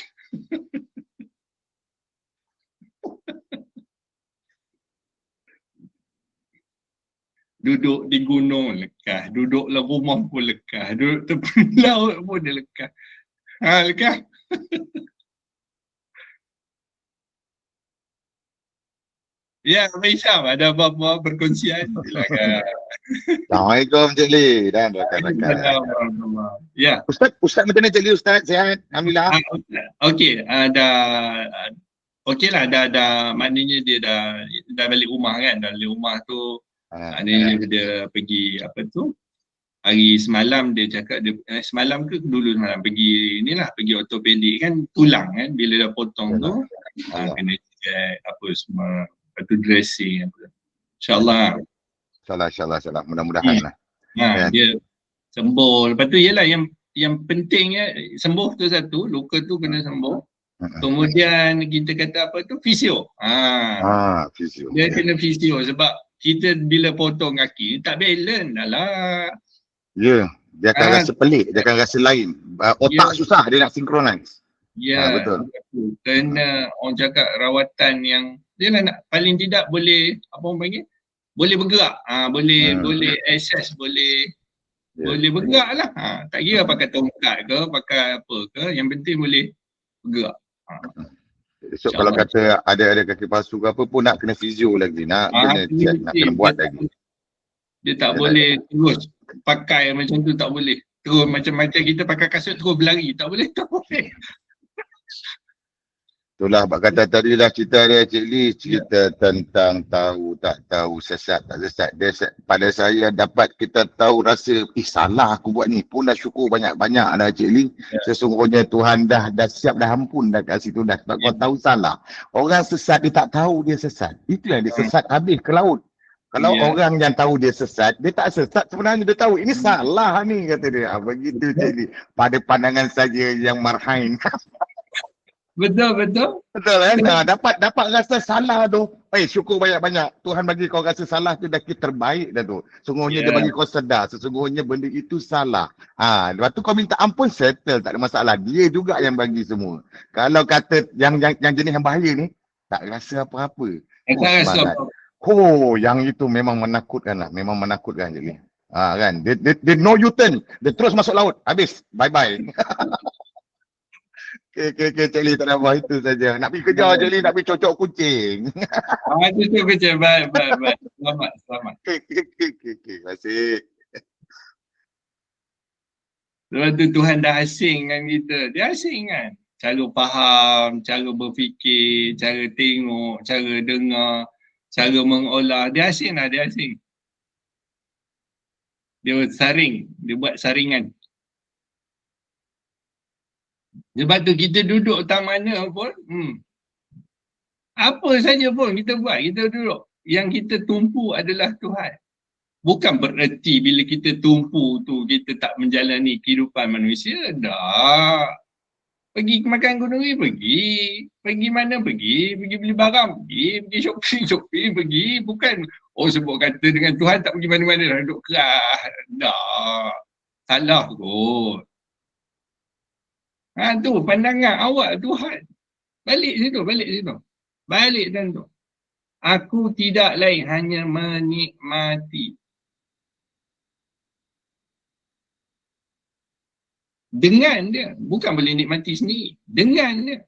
[SPEAKER 1] Duduk di gunung lekah, duduk dalam rumah pun lekah, duduk tepi laut pun dia lekah. Lekah. Ya, Maisam, ada apa-apa perkongsian? Silakan.
[SPEAKER 7] Assalamualaikum Cik Lee dan rakan-rakan.
[SPEAKER 1] Ya.
[SPEAKER 7] Ustaz macam mana Cik Lee Ustaz? Sihat? Alhamdulillah.
[SPEAKER 1] Okey, okeylah, dah maknanya dia dah balik rumah kan. Dah balik rumah tu maknanya dia pergi apa tu? Hari semalam dia cakap dia semalam ke dulu semalam pergi pergi ortopedik kan, tulang kan, bila dah potong tu kena check apa semua, lepas tu dressing apa. InsyaAllah.
[SPEAKER 7] InsyaAllah. Mudah-mudahan lah.
[SPEAKER 1] Dia sembuh. Lepas tu ialah yang pentingnya sembuh tu satu, luka tu kena sembuh. Kemudian kita kata apa tu? Fisio.
[SPEAKER 7] Fisio.
[SPEAKER 1] Dia kena fisio sebab kita bila potong kaki tak balance dah lah.
[SPEAKER 7] Ya, dia akan rasa pelik, dia akan rasa lain. Otak susah dia nak synchronize.
[SPEAKER 1] Ya,
[SPEAKER 7] betul.
[SPEAKER 1] Kena orang cakap rawatan yang dia nak paling tidak boleh apa orang panggil? Boleh bergerak. Boleh access, boleh bergerak lah. Tak kira pakai tongkat ke, pakai apa ke, yang penting boleh bergerak.
[SPEAKER 7] So kalau kata ada kaki palsu ke apa pun nak kena fizio lagi, nak kena check, nak kena buat lagi.
[SPEAKER 1] Dia tak boleh terus pakai macam tu, tak boleh. Terus macam kita pakai kasut terus berlari, tak boleh.
[SPEAKER 7] Itulah bak kata tadi lah cerita dia Cik Lee, cerita tentang tahu tak tahu, sesat tak sesat. Pada saya dapat kita tahu rasa salah aku buat ni pun dah syukur banyak-banyak dah Cik Lee. Sesungguhnya Tuhan dah siap dah ampun dah kat situ dah sebab kau tahu salah. Orang sesat dia tak tahu dia sesat. Itu yang dia sesat habis ke laut. Kalau orang yang tahu dia sesat, dia tak sesat sebenarnya, dia tahu ini salah ni kata dia. Begitu Cik Lee. Pada pandangan saya yang marhain.
[SPEAKER 1] Betul
[SPEAKER 7] kan? Dapat rasa salah tu. Syukur banyak-banyak. Tuhan bagi kau rasa salah tu dah terbaik dah tu. Sungguhnya dia bagi kau sedar. Sesungguhnya benda itu salah. Lepas tu kau minta ampun, settle. Tak ada masalah. Dia juga yang bagi semua. Kalau kata yang jenis yang bahaya ni, tak rasa apa-apa. Yang itu memang menakutkan lah. Memang menakutkan je ni. Kan? Dia no U-turn. Dia terus masuk laut. Habis. Bye-bye. Okay, Cik Lee, tak ada apa, itu saja. Nak pergi kerja Cik Lee, nak pergi cocok kucing.
[SPEAKER 1] Cocok kucing, baik. Selamat.
[SPEAKER 7] Okay, terima kasih.
[SPEAKER 1] Sebab tu Tuhan dah asing dengan kita. Dia asing kan. Cara faham, cara berfikir, cara tengok, cara dengar, cara mengolah. Dia asing lah, dia asing. Dia saring, dia buat saringan. Sebab tu kita duduk tak mana pun, apa saja pun kita buat, kita duduk. Yang kita tumpu adalah Tuhan. Bukan bererti bila kita tumpu tu, kita tak menjalani kehidupan manusia. Dah. Pergi makan gunung pergi. Pergi mana pergi. Pergi beli barang pergi shopping pergi. Bukan, sebut kata dengan Tuhan tak pergi mana-mana dah duduk keras. Dah. Salah kot. Tu pandangan awak Tuhan. Balik situ. Balik tentu. Aku tidak lain hanya menikmati. Dengan dia. Bukan boleh nikmati sendiri. Dengan dia.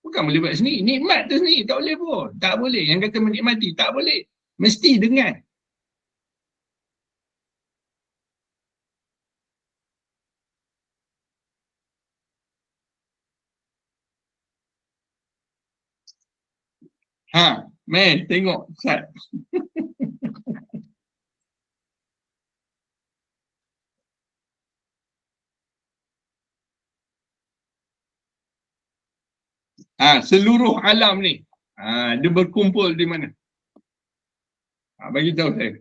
[SPEAKER 1] Bukan boleh buat sendiri. Nikmat tu sendiri. Tak boleh pun. Tak boleh. Yang kata menikmati. Tak boleh. Mesti dengan. Meh, tengok Ustaz. Seluruh alam ni. Dia berkumpul di mana? Bagi tahu saya.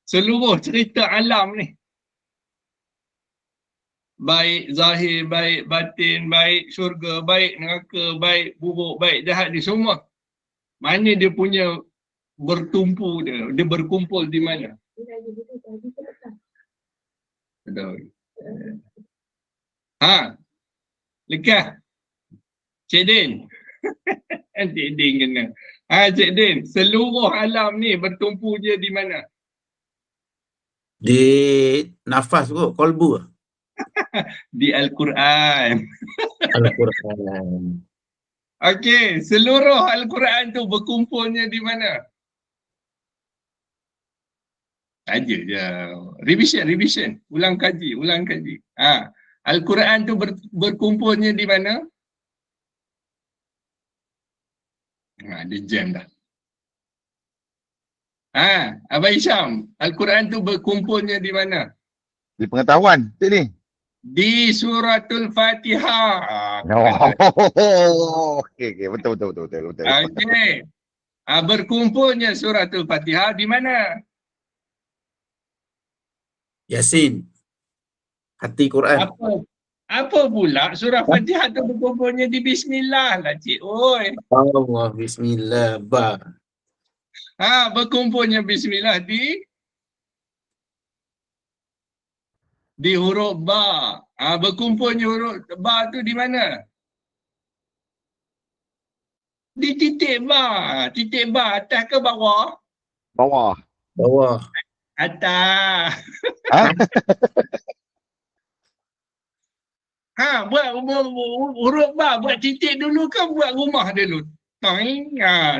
[SPEAKER 1] Seluruh cerita alam ni. Baik zahir, baik batin, baik syurga, baik neraka, baik buruk, baik jahat ni semua. Mana dia punya bertumpu dia? Dia berkumpul di mana? Lekah. Cik Din. Cik Din kena. Cik Din, seluruh alam ni bertumpu je di mana?
[SPEAKER 2] Di nafas kot, kolbu.
[SPEAKER 1] Di Al-Quran.
[SPEAKER 2] Al-Quran.
[SPEAKER 1] Okey, seluruh Al-Quran tu berkumpulnya di mana? Saja je. Revision. Ulang kaji. Al-Quran tu berkumpulnya di mana? Dia jam dah. Abang Hisham, Al-Quran tu berkumpulnya di mana?
[SPEAKER 7] Di pengetahuan, cik ni.
[SPEAKER 1] Di suratul Fatihah.
[SPEAKER 7] Okey, betul.
[SPEAKER 1] Okey. Berkumpulnya suratul Fatihah di mana?
[SPEAKER 2] Yasin. Hati Quran.
[SPEAKER 1] Apa pula surah Fatihah tu berkumpulnya di Bismillah lah cik. Oi.
[SPEAKER 2] Allah, Bismillah, ba.
[SPEAKER 1] Berkumpulnya Bismillah di huruf ba. Berkumpulnya huruf ba tu di mana? Di titik ba. Titik ba atas ke bawah?
[SPEAKER 7] Bawah.
[SPEAKER 1] Atas. Buat huruf ba, buat titik dulu ke buat rumah dulu?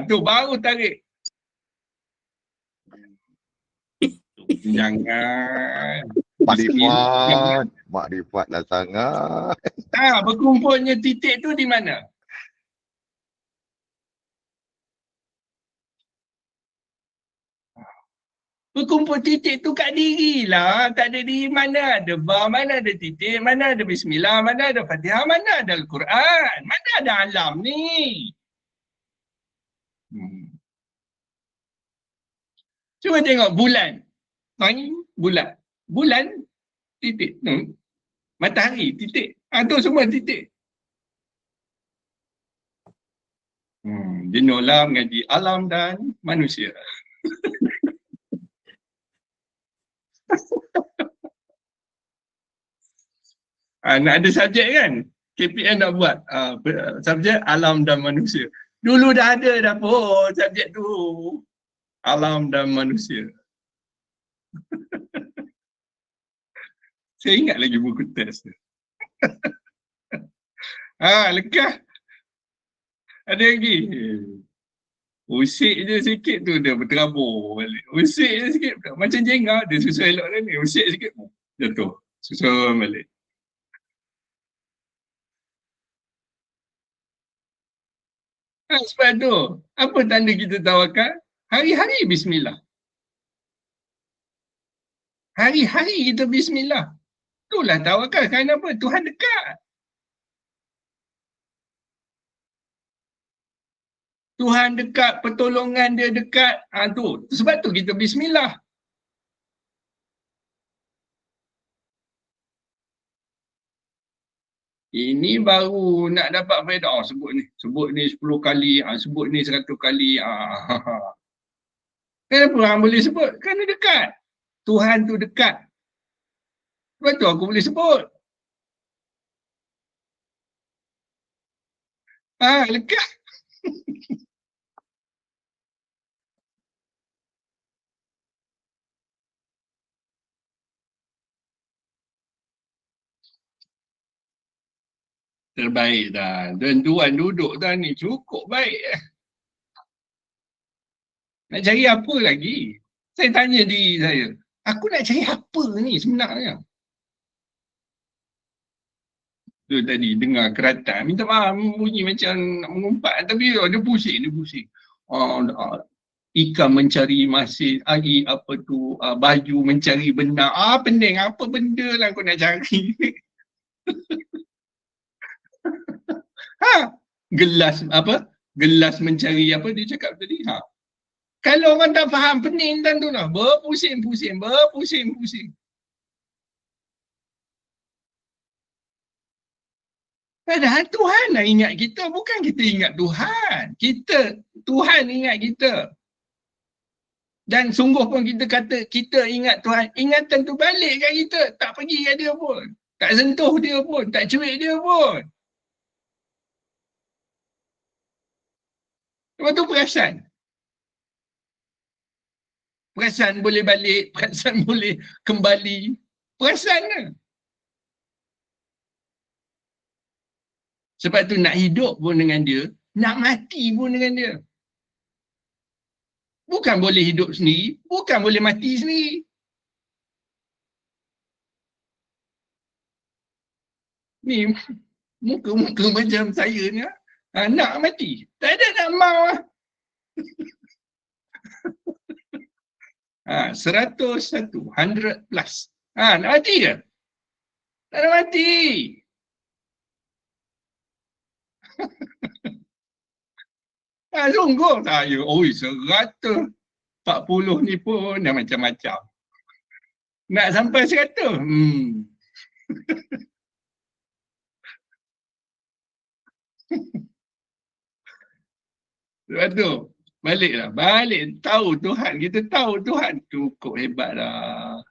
[SPEAKER 1] Tu baru tarik. Jangan.
[SPEAKER 7] Makrifat lah sangat.
[SPEAKER 1] Berkumpulnya titik tu di mana? Berkumpul titik tu kat diri lah. Tak ada diri mana ada ba, mana ada titik, mana ada Bismillah, mana ada Fatihah, mana ada Al-Quran, mana ada alam ni. Cuba tengok bulan. Bulan, titik. Matahari, titik. Tu semua titik. Jenuhlah mengaji alam dan manusia. Nak ada subjek kan? KPM nak buat subjek alam dan manusia. Dulu dah ada dah pun subjek tu. Alam dan manusia. Saya ingat lagi buku test tu. Lekah. Ada lagi. Usik je sikit tu dia berterabur balik. Usik je sikit. Macam jengah dia susun elok dah ni. Usik sikit. Jatuh. Susun balik. Sebab tu, apa tanda kita tawakal? Hari-hari Bismillah. Hari-hari kita Bismillah. Itulah tawakal. Kenapa? Tuhan dekat. Tuhan dekat, pertolongan dia dekat. Tu. Sebab tu kita Bismillah. Ini baru nak dapat faedah. Sebut ni 10 kali, sebut ni 100 kali. Kenapa orang boleh sebut? Kerana dekat. Tuhan tu dekat. Sebab tu aku boleh sebut. Lekat. Terbaik dah. Tuan-tuan duduk dah ni. Cukup baik. Nak cari apa lagi? Saya tanya diri saya. Aku nak cari apa ni sebenarnya? Tu tadi dengar keratan, minta maaf bunyi macam nak mengumpat tapi dia pusing, ikan mencari masin, baju mencari benang. Pening, apa benda lah kau nak cari. Gelas mencari apa dia cakap tadi. Kalau orang tak faham, pening dan tu lah. Berpusing-pusing. Padahal Tuhan lah ingat kita, bukan kita ingat Tuhan. Tuhan ingat kita. Dan sungguh pun kita kata kita ingat Tuhan, ingatan tu balik kat kita. Tak pergi kat dia pun. Tak sentuh dia pun, tak cuik dia pun. Lepas tu perasan. Perasan boleh balik, perasan boleh kembali. Perasan lah. Sebab tu nak hidup pun dengan dia, nak mati pun dengan dia. Bukan boleh hidup sendiri, bukan boleh mati sendiri. Ni muka-muka macam saya ni, nak mati. Tak ada nak mau lah. 101, 100 plus. Nak mati ke? Tak nak mati. Sungguh saya, 140 ni pun dah macam-macam. Nak sampai 100? Lepas tu, balik tahu Tuhan, kita tahu Tuhan, cukup hebat lah.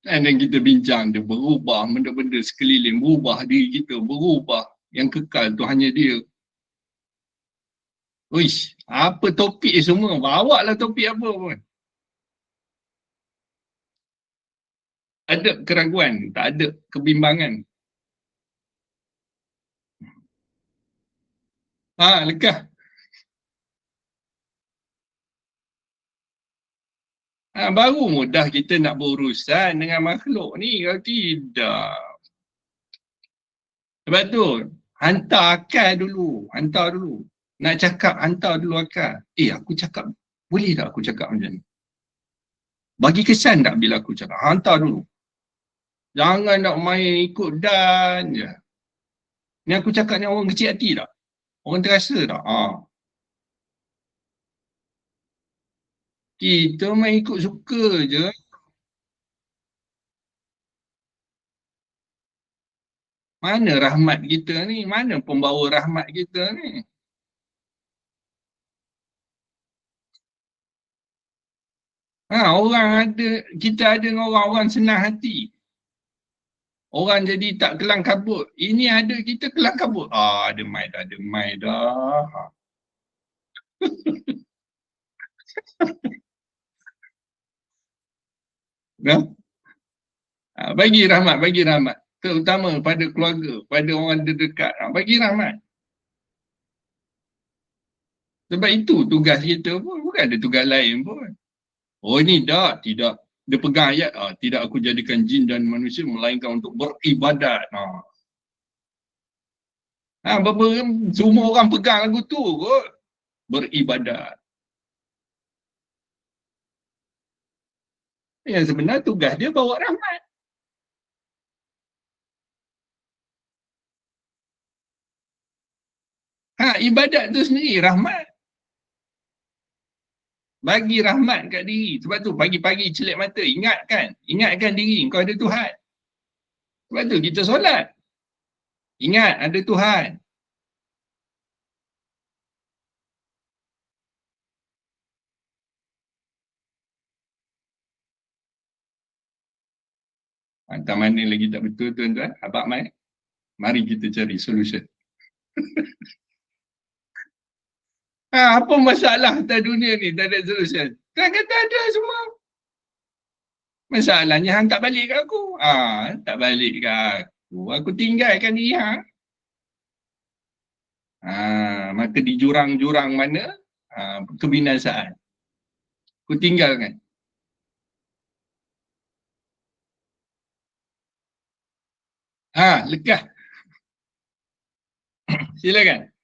[SPEAKER 1] Dan kita bincang, dia berubah, benda-benda sekeliling berubah, diri kita berubah. Yang kekal tu hanya dia. Uish, apa topik semua, bawa lah topik apa pun. Ada keraguan, tak ada kebimbangan. Lekah. Baru mudah kita nak berurusan dengan makhluk ni, kalau tidak. Sebab tu, hantar akal dulu, Nak cakap, hantar dulu akal. Aku cakap, boleh tak aku cakap macam ni? Bagi kesan tak bila aku cakap? Hantar dulu. Jangan nak main ikut dan je. Ni aku cakap ni orang kecil hati tak? Orang terasa tak? Kita main ikut suka je. Mana rahmat kita ni? Mana pembawa rahmat kita ni? Kita ada dengan orang-orang senang hati. Orang jadi tak kelang kabut. Ini ada kita kelang kabut. Ada mai dah. Bagi rahmat. Terutama pada keluarga, pada orang terdekat. Bagi rahmat. Sebab itu tugas kita pun, bukan ada tugas lain pun. Ini tidak. Dia pegang ayat, tidak aku jadikan jin dan manusia melainkan untuk beribadat. Semua orang pegang lagu tu kot. Beribadat. Yang sebenarnya tugas dia bawa rahmat. Ibadat tu sendiri rahmat. Bagi rahmat kat diri. Sebab tu pagi-pagi celik mata, ingatkan diri kau ada Tuhan. Sebab tu kita solat. Ingat ada Tuhan. Hantar mana lagi tak betul tuan-tuan? Abang Mai, mari kita cari solution. Apa masalah atas dunia ni? Tak ada solution. Kan kata ada semua. Masalahnya hang tak balik ke aku. Tak balik ke aku. Aku tinggalkan diri hang. Maka di jurang-jurang mana kebinasaan. Aku tinggalkan. Lekah. Silakan.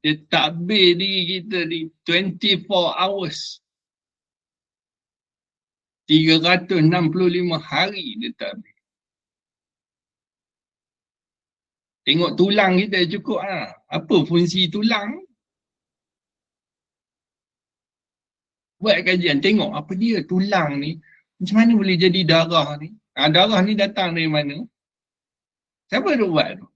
[SPEAKER 1] Dia takbir diri kita di 24 hours. 365 hari dia takbir. Tengok tulang kita cukup lah. Apa fungsi tulang? Buat kajian, tengok apa dia tulang ni. Macam mana boleh jadi darah ni? Darah ni datang dari mana? Siapa duk buat tu?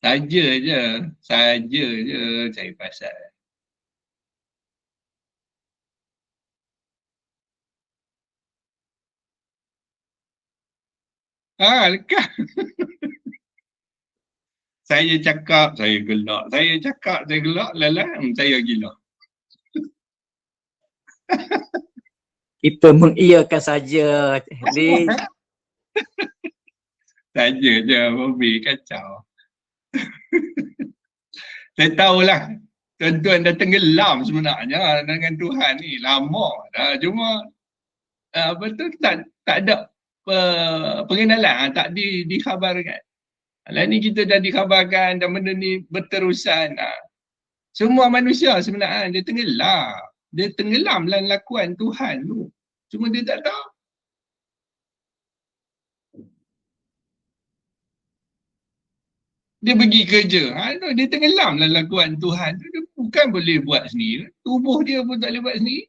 [SPEAKER 1] Saja je cari pasal. Lekah. Saya cakap, saya gelak. Saya cakap, saya gelak. Saya gila.
[SPEAKER 3] Kita mengiyakan saja.
[SPEAKER 1] Saja je, Bobby kacau. Saya tahulah, tuan-tuan dah tenggelam sebenarnya dengan Tuhan ni. Lama dah. Cuma, tak ada pengenalan, tak dikhabarkan. Lah ni kita dah dikhabarkan dan benda ni berterusan. Semua manusia sebenarnya dia tenggelam. Dia tenggelam dalam lakuan Tuhan tu. Cuma dia tak tahu. Dia pergi kerja. Dia tenggelam dalam lakuan Tuhan tu. Dia bukan boleh buat sendiri. Tubuh dia pun tak boleh buat sendiri.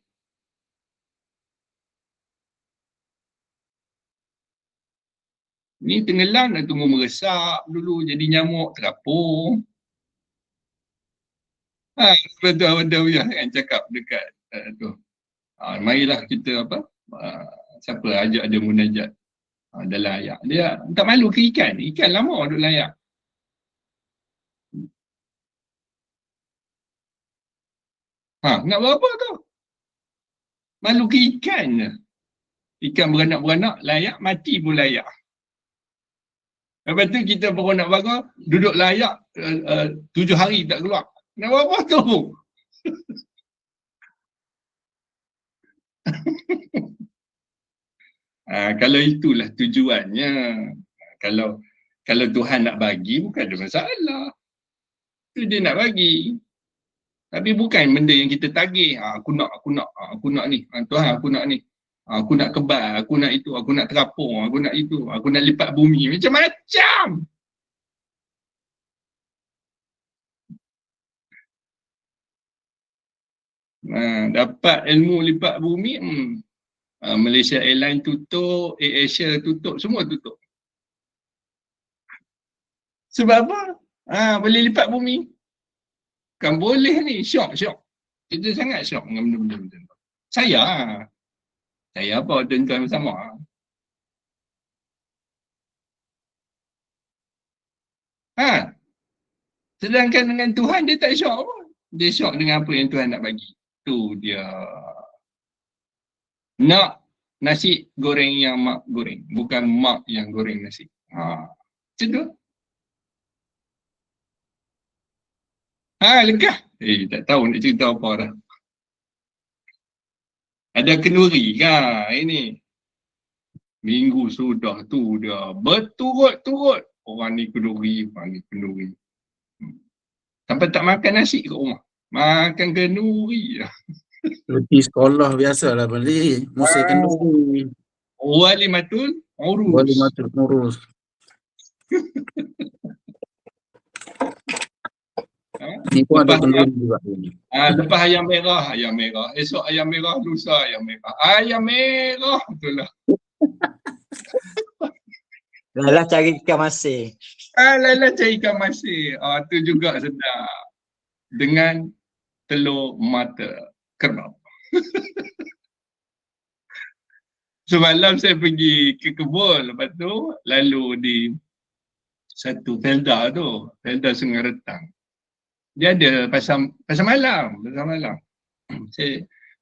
[SPEAKER 1] Ni tenggelam dah tunggu meresap dulu jadi nyamuk terapung. Betul kan cakap dekat tu. Marilah kita siapa ajak dia munajat dalam ayat. Dia tak malu ke ikan? Ikan lama duduk layak. Nak buat apa tu? Malu ke ikan je. Ikan beranak-beranak layak, mati pun layak. Lepas tu kita baru nak bangun, duduk layak 7 hari tak keluar. Nak buat apa tu? Kalau itulah tujuannya. Kalau Tuhan nak bagi, bukan ada masalah. Itu dia nak bagi. Tapi bukan benda yang kita tagih. Aku nak ni. Tuhan aku nak ni. Aku nak kebal, aku nak itu, aku nak terapung, aku nak itu, aku nak lipat bumi. Macam-macam. Dapat ilmu lipat bumi, Malaysia Airlines tutup, AirAsia tutup, semua tutup. Sebab apa? Boleh lipat bumi. Kan boleh ni, syok. Kita sangat syok dengan benda-benda macam tu. Saya apa tuan-tuan bersama. Sedangkan dengan Tuhan dia tak syok apa. Dia syok dengan apa yang Tuhan nak bagi. Tu dia. Nak nasi goreng yang mak goreng. Bukan mak yang goreng nasi. Macam tu. Legah. Tak tahu nak cerita apa dah. Ada kenduri kan ini. Minggu sudah tu dia berturut-turut. Orang ni kenduri. Sampai tak makan nasi kat rumah. Makan kenduri.
[SPEAKER 2] Seperti sekolah biasalah balik. Musim kenduri.
[SPEAKER 1] Walimatul urus.
[SPEAKER 2] Ni pun ada kenduri juga.
[SPEAKER 1] Lepas ayam merah. Esok ayam merah, lusa ayam merah. Ayam merah betul lah.
[SPEAKER 3] Lalah cari ikan masin.
[SPEAKER 1] Lalah cari ikan masin. Tu juga sedap. Dengan telur mata kerbau. Semalam saya pergi ke kebun, lepas tu lalu di satu Felda tu, Felda Sungai Retang. Dia ada pasar malam.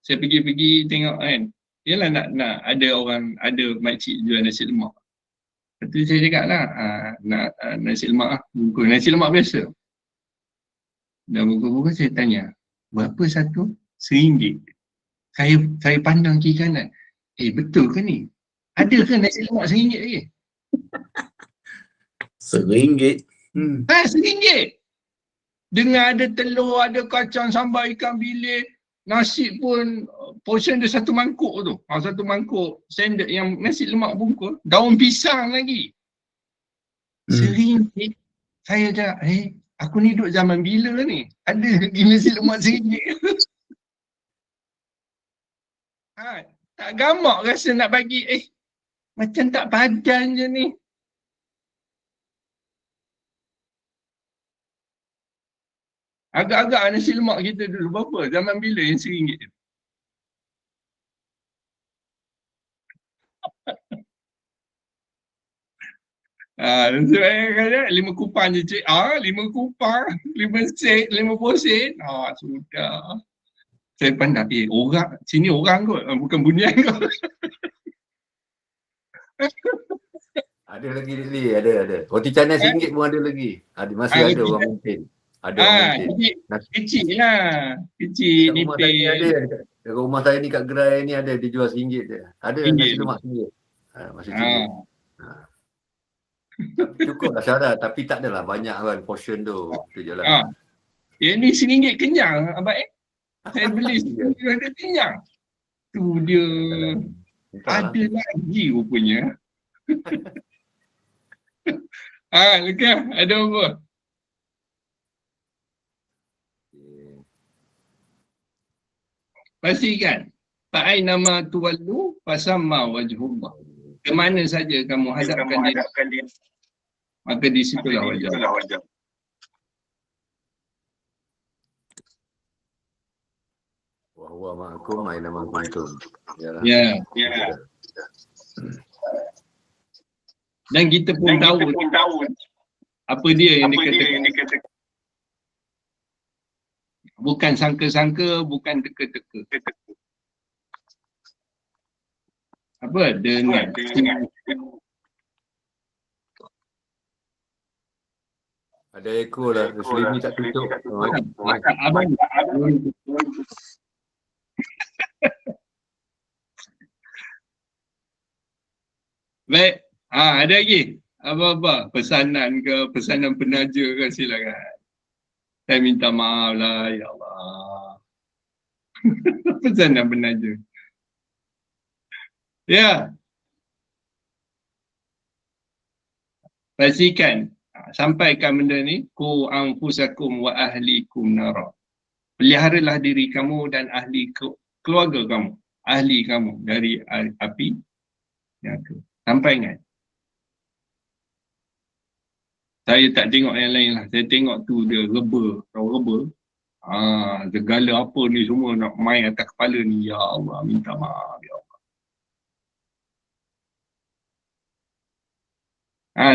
[SPEAKER 1] saya pergi tengok kan. Yalah nak ada orang, ada makcik jual nasi lemak. Lepas tu saya cakap lah, nak nasi lemak lah, bungkus. Nasi lemak biasa. Dan bungkus-bungkus saya tanya, berapa satu? RM1. Saya pandang kiri kanan. Betul ke ni? Ada ke nasi lemak RM1 lagi?
[SPEAKER 2] RM1.
[SPEAKER 1] RM1. Dengan ada telur, ada kacang sambal ikan bilis, nasi pun portion dia satu mangkuk tu. Satu mangkuk standard yang nasi lemak bungkus, daun pisang lagi. RM1. Saya cakap, aku ni duduk zaman bila ni? Ada lagi nasi lemak RM1. Tak gamak rasa nak bagi, macam tak padan je ni. Agak-agak nasi lemak kita dulu berapa? Zaman bila yang RM1? Saya kata 5 kupang je cik. 5 kupang, 5 sen, 50 sen. Sudah. Saya pandang, orang, sini orang kot, bukan bunian kot.
[SPEAKER 4] Ada lagi Lee, ada. Roti canai RM1 pun ada lagi. Masih ada orang maintain. Ada orang maintain.
[SPEAKER 1] Kecil lah. Kecil, nipis.
[SPEAKER 4] Dekat rumah saya ni kat gerai ni ada, dia jual RM1 je. Ada nasi lemak RM1. Masih RM1. Cukup lah syarat, tapi tak adalah banyak kan portion tu. Itu je lah.
[SPEAKER 1] Ni RM1 kenyang abang Saya beli RM1 ada kenyang. Tu dia. Ada lagi rupanya. Lekah, ada apa? Pastikan. Fa'ai nama tuwallu fasamma wajhullah. Ke mana saja kamu hadapkan dia, maka di situlah wajah.
[SPEAKER 4] Wa huwa ma'akum aina ma kuntum.
[SPEAKER 1] Ya. Dan kita pun tahu apa dia yang dikatakan. Bukan sangka-sangka, bukan teka-teka. Apa? Dengan
[SPEAKER 4] ada ekor lah, Muslim ni tak tutup.
[SPEAKER 1] Abang. Baik, ada lagi? Apa-apa? Pesanan ke, pesanan penaja ke, silakan. Saya minta maaf lah, ya Allah. Pesanan penaja. Ya. Pastikan, sampaikan benda ni, ku anfusakum wa ahlikum nara. Peliharalah diri kamu dan ahli keluarga kamu, ahli kamu dari api neraka. Sampaikan. Saya tak tengok yang lain lah. Saya tengok tu dia reba. Tahu reba? Segala apa ni semua nak main atas kepala ni. Ya Allah, minta maaf. Ya Allah.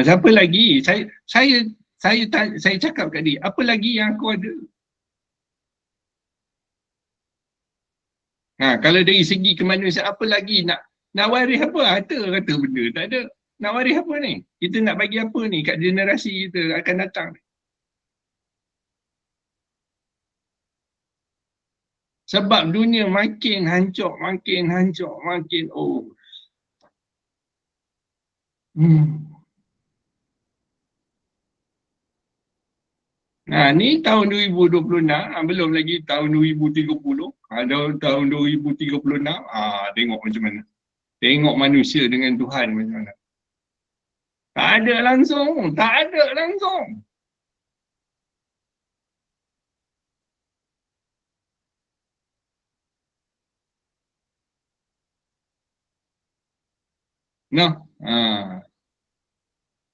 [SPEAKER 1] Siapa lagi? Saya cakap kat dia, apa lagi yang aku ada? Kalau dari segi kemanusiaan, apa lagi nak waris apa? Harta kata benda. Tak ada. Nak waris apa ni? Kita nak bagi apa ni kat generasi kita akan datang? Sebab dunia makin hancur, makin ni tahun 2026, belum lagi tahun 2030. Tahun 2036, tengok macam mana. Tengok manusia dengan Tuhan macam mana. Tak ada langsung.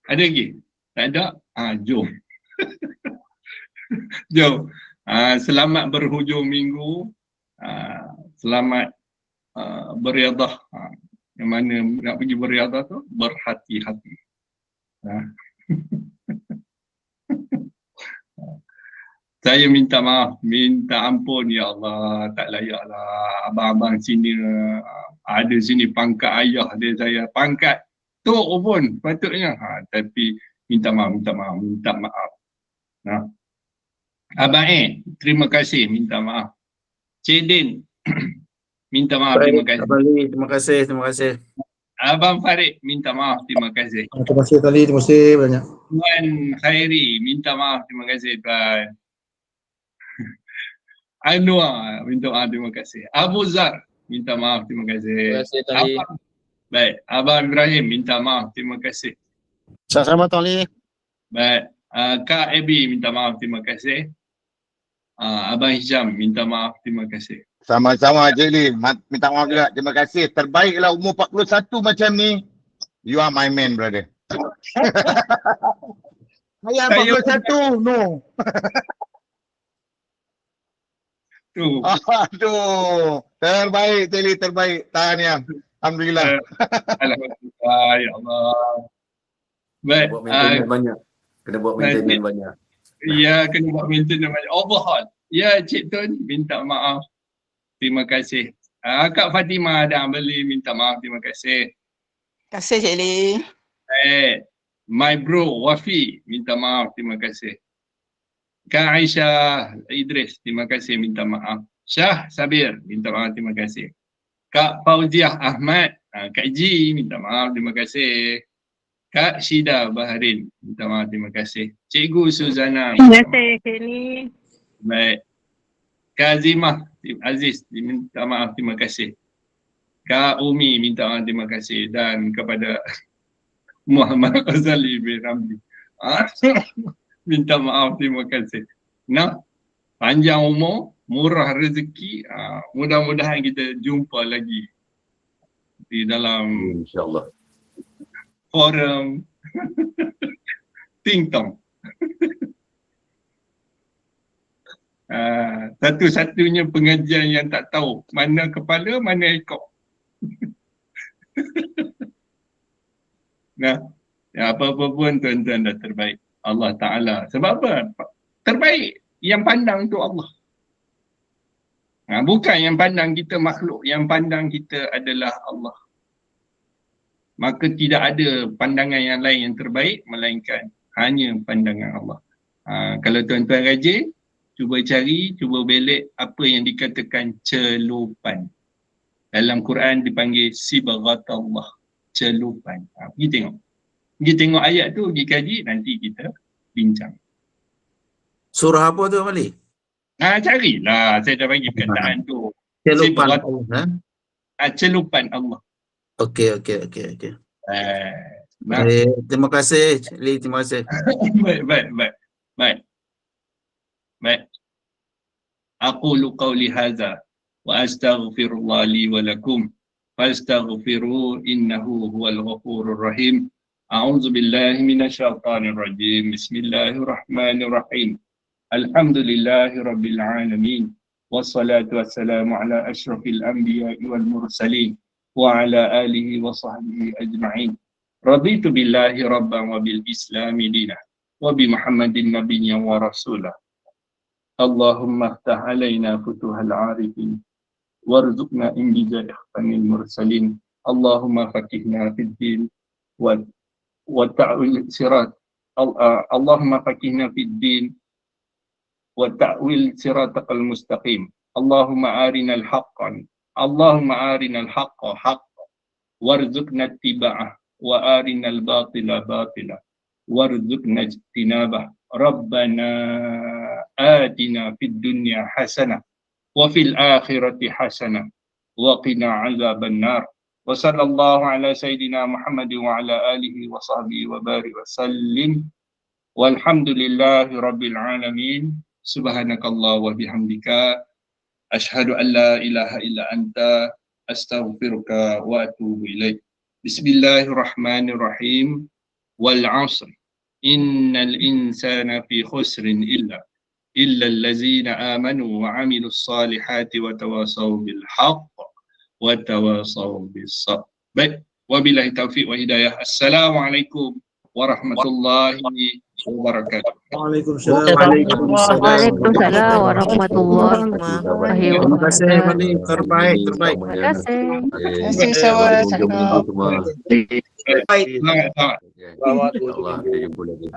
[SPEAKER 1] Ada lagi? Tak ada? Jom. Jom. Selamat berhujung minggu. Selamat beriadah. Yang mana nak pergi beriadah tu? Berhati-hati. Saya minta maaf, minta ampun ya Allah, tak layaklah abang-abang sini ada sini pangkat ayah dia saya, pangkat tok pun patutnya. Tapi minta maaf. Nah. Abang terima kasih, minta maaf. Cik Din, minta maaf, terima kasih.
[SPEAKER 2] Abang Ali, terima kasih.
[SPEAKER 1] Abang Farid, minta maaf, terima kasih.
[SPEAKER 5] Terima kasih Tali, terima kasih banyak.
[SPEAKER 1] Tuan Khairi, minta maaf, terima kasih Tuan. Anwar, minta maaf, terima kasih. Abu Zar, minta maaf, terima kasih.
[SPEAKER 6] Terima kasih Tali.
[SPEAKER 1] Baik, Abang Ibrahim, minta maaf, terima kasih.
[SPEAKER 8] Sama-sama Tali.
[SPEAKER 1] Baik, Kak Ebi, minta maaf, terima kasih. Abang Hisham, minta maaf, terima kasih.
[SPEAKER 7] Sama-sama Cik Lee, minta maaf juga. Terima kasih. Terbaiklah umur 41 macam ni. You are my man, brother. Saya 41, no.
[SPEAKER 1] Tu.
[SPEAKER 7] Aduh, terbaik Cik Lee, terbaik. Tahniah. Alhamdulillah.
[SPEAKER 1] Alhamdulillah, ya Allah. Baik,
[SPEAKER 4] Kena buat maintenance banyak.
[SPEAKER 1] Ya, kena buat maintenance banyak. Overhaul. Ya, Cik Tun, minta maaf. Terima kasih. Kak Fatimah dan Abeli, minta maaf. Terima kasih.
[SPEAKER 9] Terima kasih Cik Lee.
[SPEAKER 1] My bro, Wafi, minta maaf. Terima kasih. Kak Aisyah Idris, terima kasih. Minta maaf. Syah Sabir, minta maaf. Terima kasih. Kak Fauziah Ahmad, Kak Ji, minta maaf. Terima kasih. Kak Syida Baharin, minta maaf, terima kasih. Cikgu Suzana,
[SPEAKER 9] Terima kasih Cik Lee.
[SPEAKER 1] baik. Kak Azimah Aziz, minta maaf, terima kasih. Kak Umi, minta maaf, terima kasih. Dan kepada Muhammad Azali bin Ramli, minta maaf, terima kasih. Nah, panjang umur, murah rezeki, mudah-mudahan kita jumpa lagi di dalam
[SPEAKER 4] InsyaAllah.
[SPEAKER 1] forum Ting Tong. Satu-satunya pengajian yang tak tahu mana kepala, mana ekor. Nah, apa-apa pun tuan-tuan dah terbaik. Allah Ta'ala. Sebab apa? Terbaik. Yang pandang tu Allah. Bukan yang pandang kita makhluk. Yang pandang kita adalah Allah. Maka tidak ada pandangan yang lain yang terbaik melainkan hanya pandangan Allah. Kalau tuan-tuan rajin, cuba cari, cuba belik apa yang dikatakan celupan. Dalam Quran dipanggil sibghatullah, celupan. Pergi tengok. Pergi tengok ayat tu, pergi kaji, nanti kita bincang.
[SPEAKER 2] Surah apa tu Abang Ali?
[SPEAKER 1] Carilah, saya dah bagi perkataan tu.
[SPEAKER 2] Celupan
[SPEAKER 1] Sibghat-
[SPEAKER 2] Allah.
[SPEAKER 1] Celupan Allah.
[SPEAKER 2] Okey.
[SPEAKER 1] Nah,
[SPEAKER 2] Terima kasih Cik Lee, terima kasih.
[SPEAKER 1] baik. Aqulu qawli hadza wa astaghfirullah li wa lakum fastaghfiru innahu huwal ghafurur rahim. A'udzu billahi minasyaitonir rajim. Bismillahirrahmanirrahim. Alhamdulillahi rabbil alamin. Wassalatu wassalamu ala asyrafil anbiya'i wal mursalin wa ala alihi wa sahbihi ajma'in. Raditu billahi rabban wa bil islami dinah wa bi Muhammadin nabiyyan wa rasulah. Allahumma aftah alaina futuhal arifin warzuqna inbiza ikhwanil mursalin. Allahumma fakihna fid din wa ta'wil sirat. Allahumma fakihna fid din wa ta'wil siratal mustaqim. Allahumma arinal haqqan. Allahumma arinal haqqa haqqa warzuqna ittiba'ah wa arinal batila batila warzuqna ijtinabah. Rabbana atina fid dunya hasanah wa fil akhirati hasanah wa qina azaban nar. Wa sallallahu ala sayyidina Muhammad wa ala alihi wa sahbihi wa barik wa sallim. Walhamdulillahi rabbil alamin. Subhanakallah wa bihamdika asyhadu an la ilaha illa anta astaghfiruka wa atubu ilaik. Bismillahirrahmanirrahim. Wal 'asr innal insana fi khusrin illa allazina amanu wa 'amilus salihati wa tawasaw bil haqq wa tawasaw bis sabr. Baik, wabillahi taufiq wa hidayah. Assalamualaikum warahmatullahi wabarakatuh.
[SPEAKER 5] Waalaikumsalam.
[SPEAKER 10] Waalaikumsalam warahmatullahi wabarakatuh.
[SPEAKER 2] Terima kasih Malik, terbaik.
[SPEAKER 10] Terima kasih.
[SPEAKER 9] Terima kasih sama-sama.
[SPEAKER 4] Baik.
[SPEAKER 1] Selamat.
[SPEAKER 4] InsyaAllah kita jumpa lagi.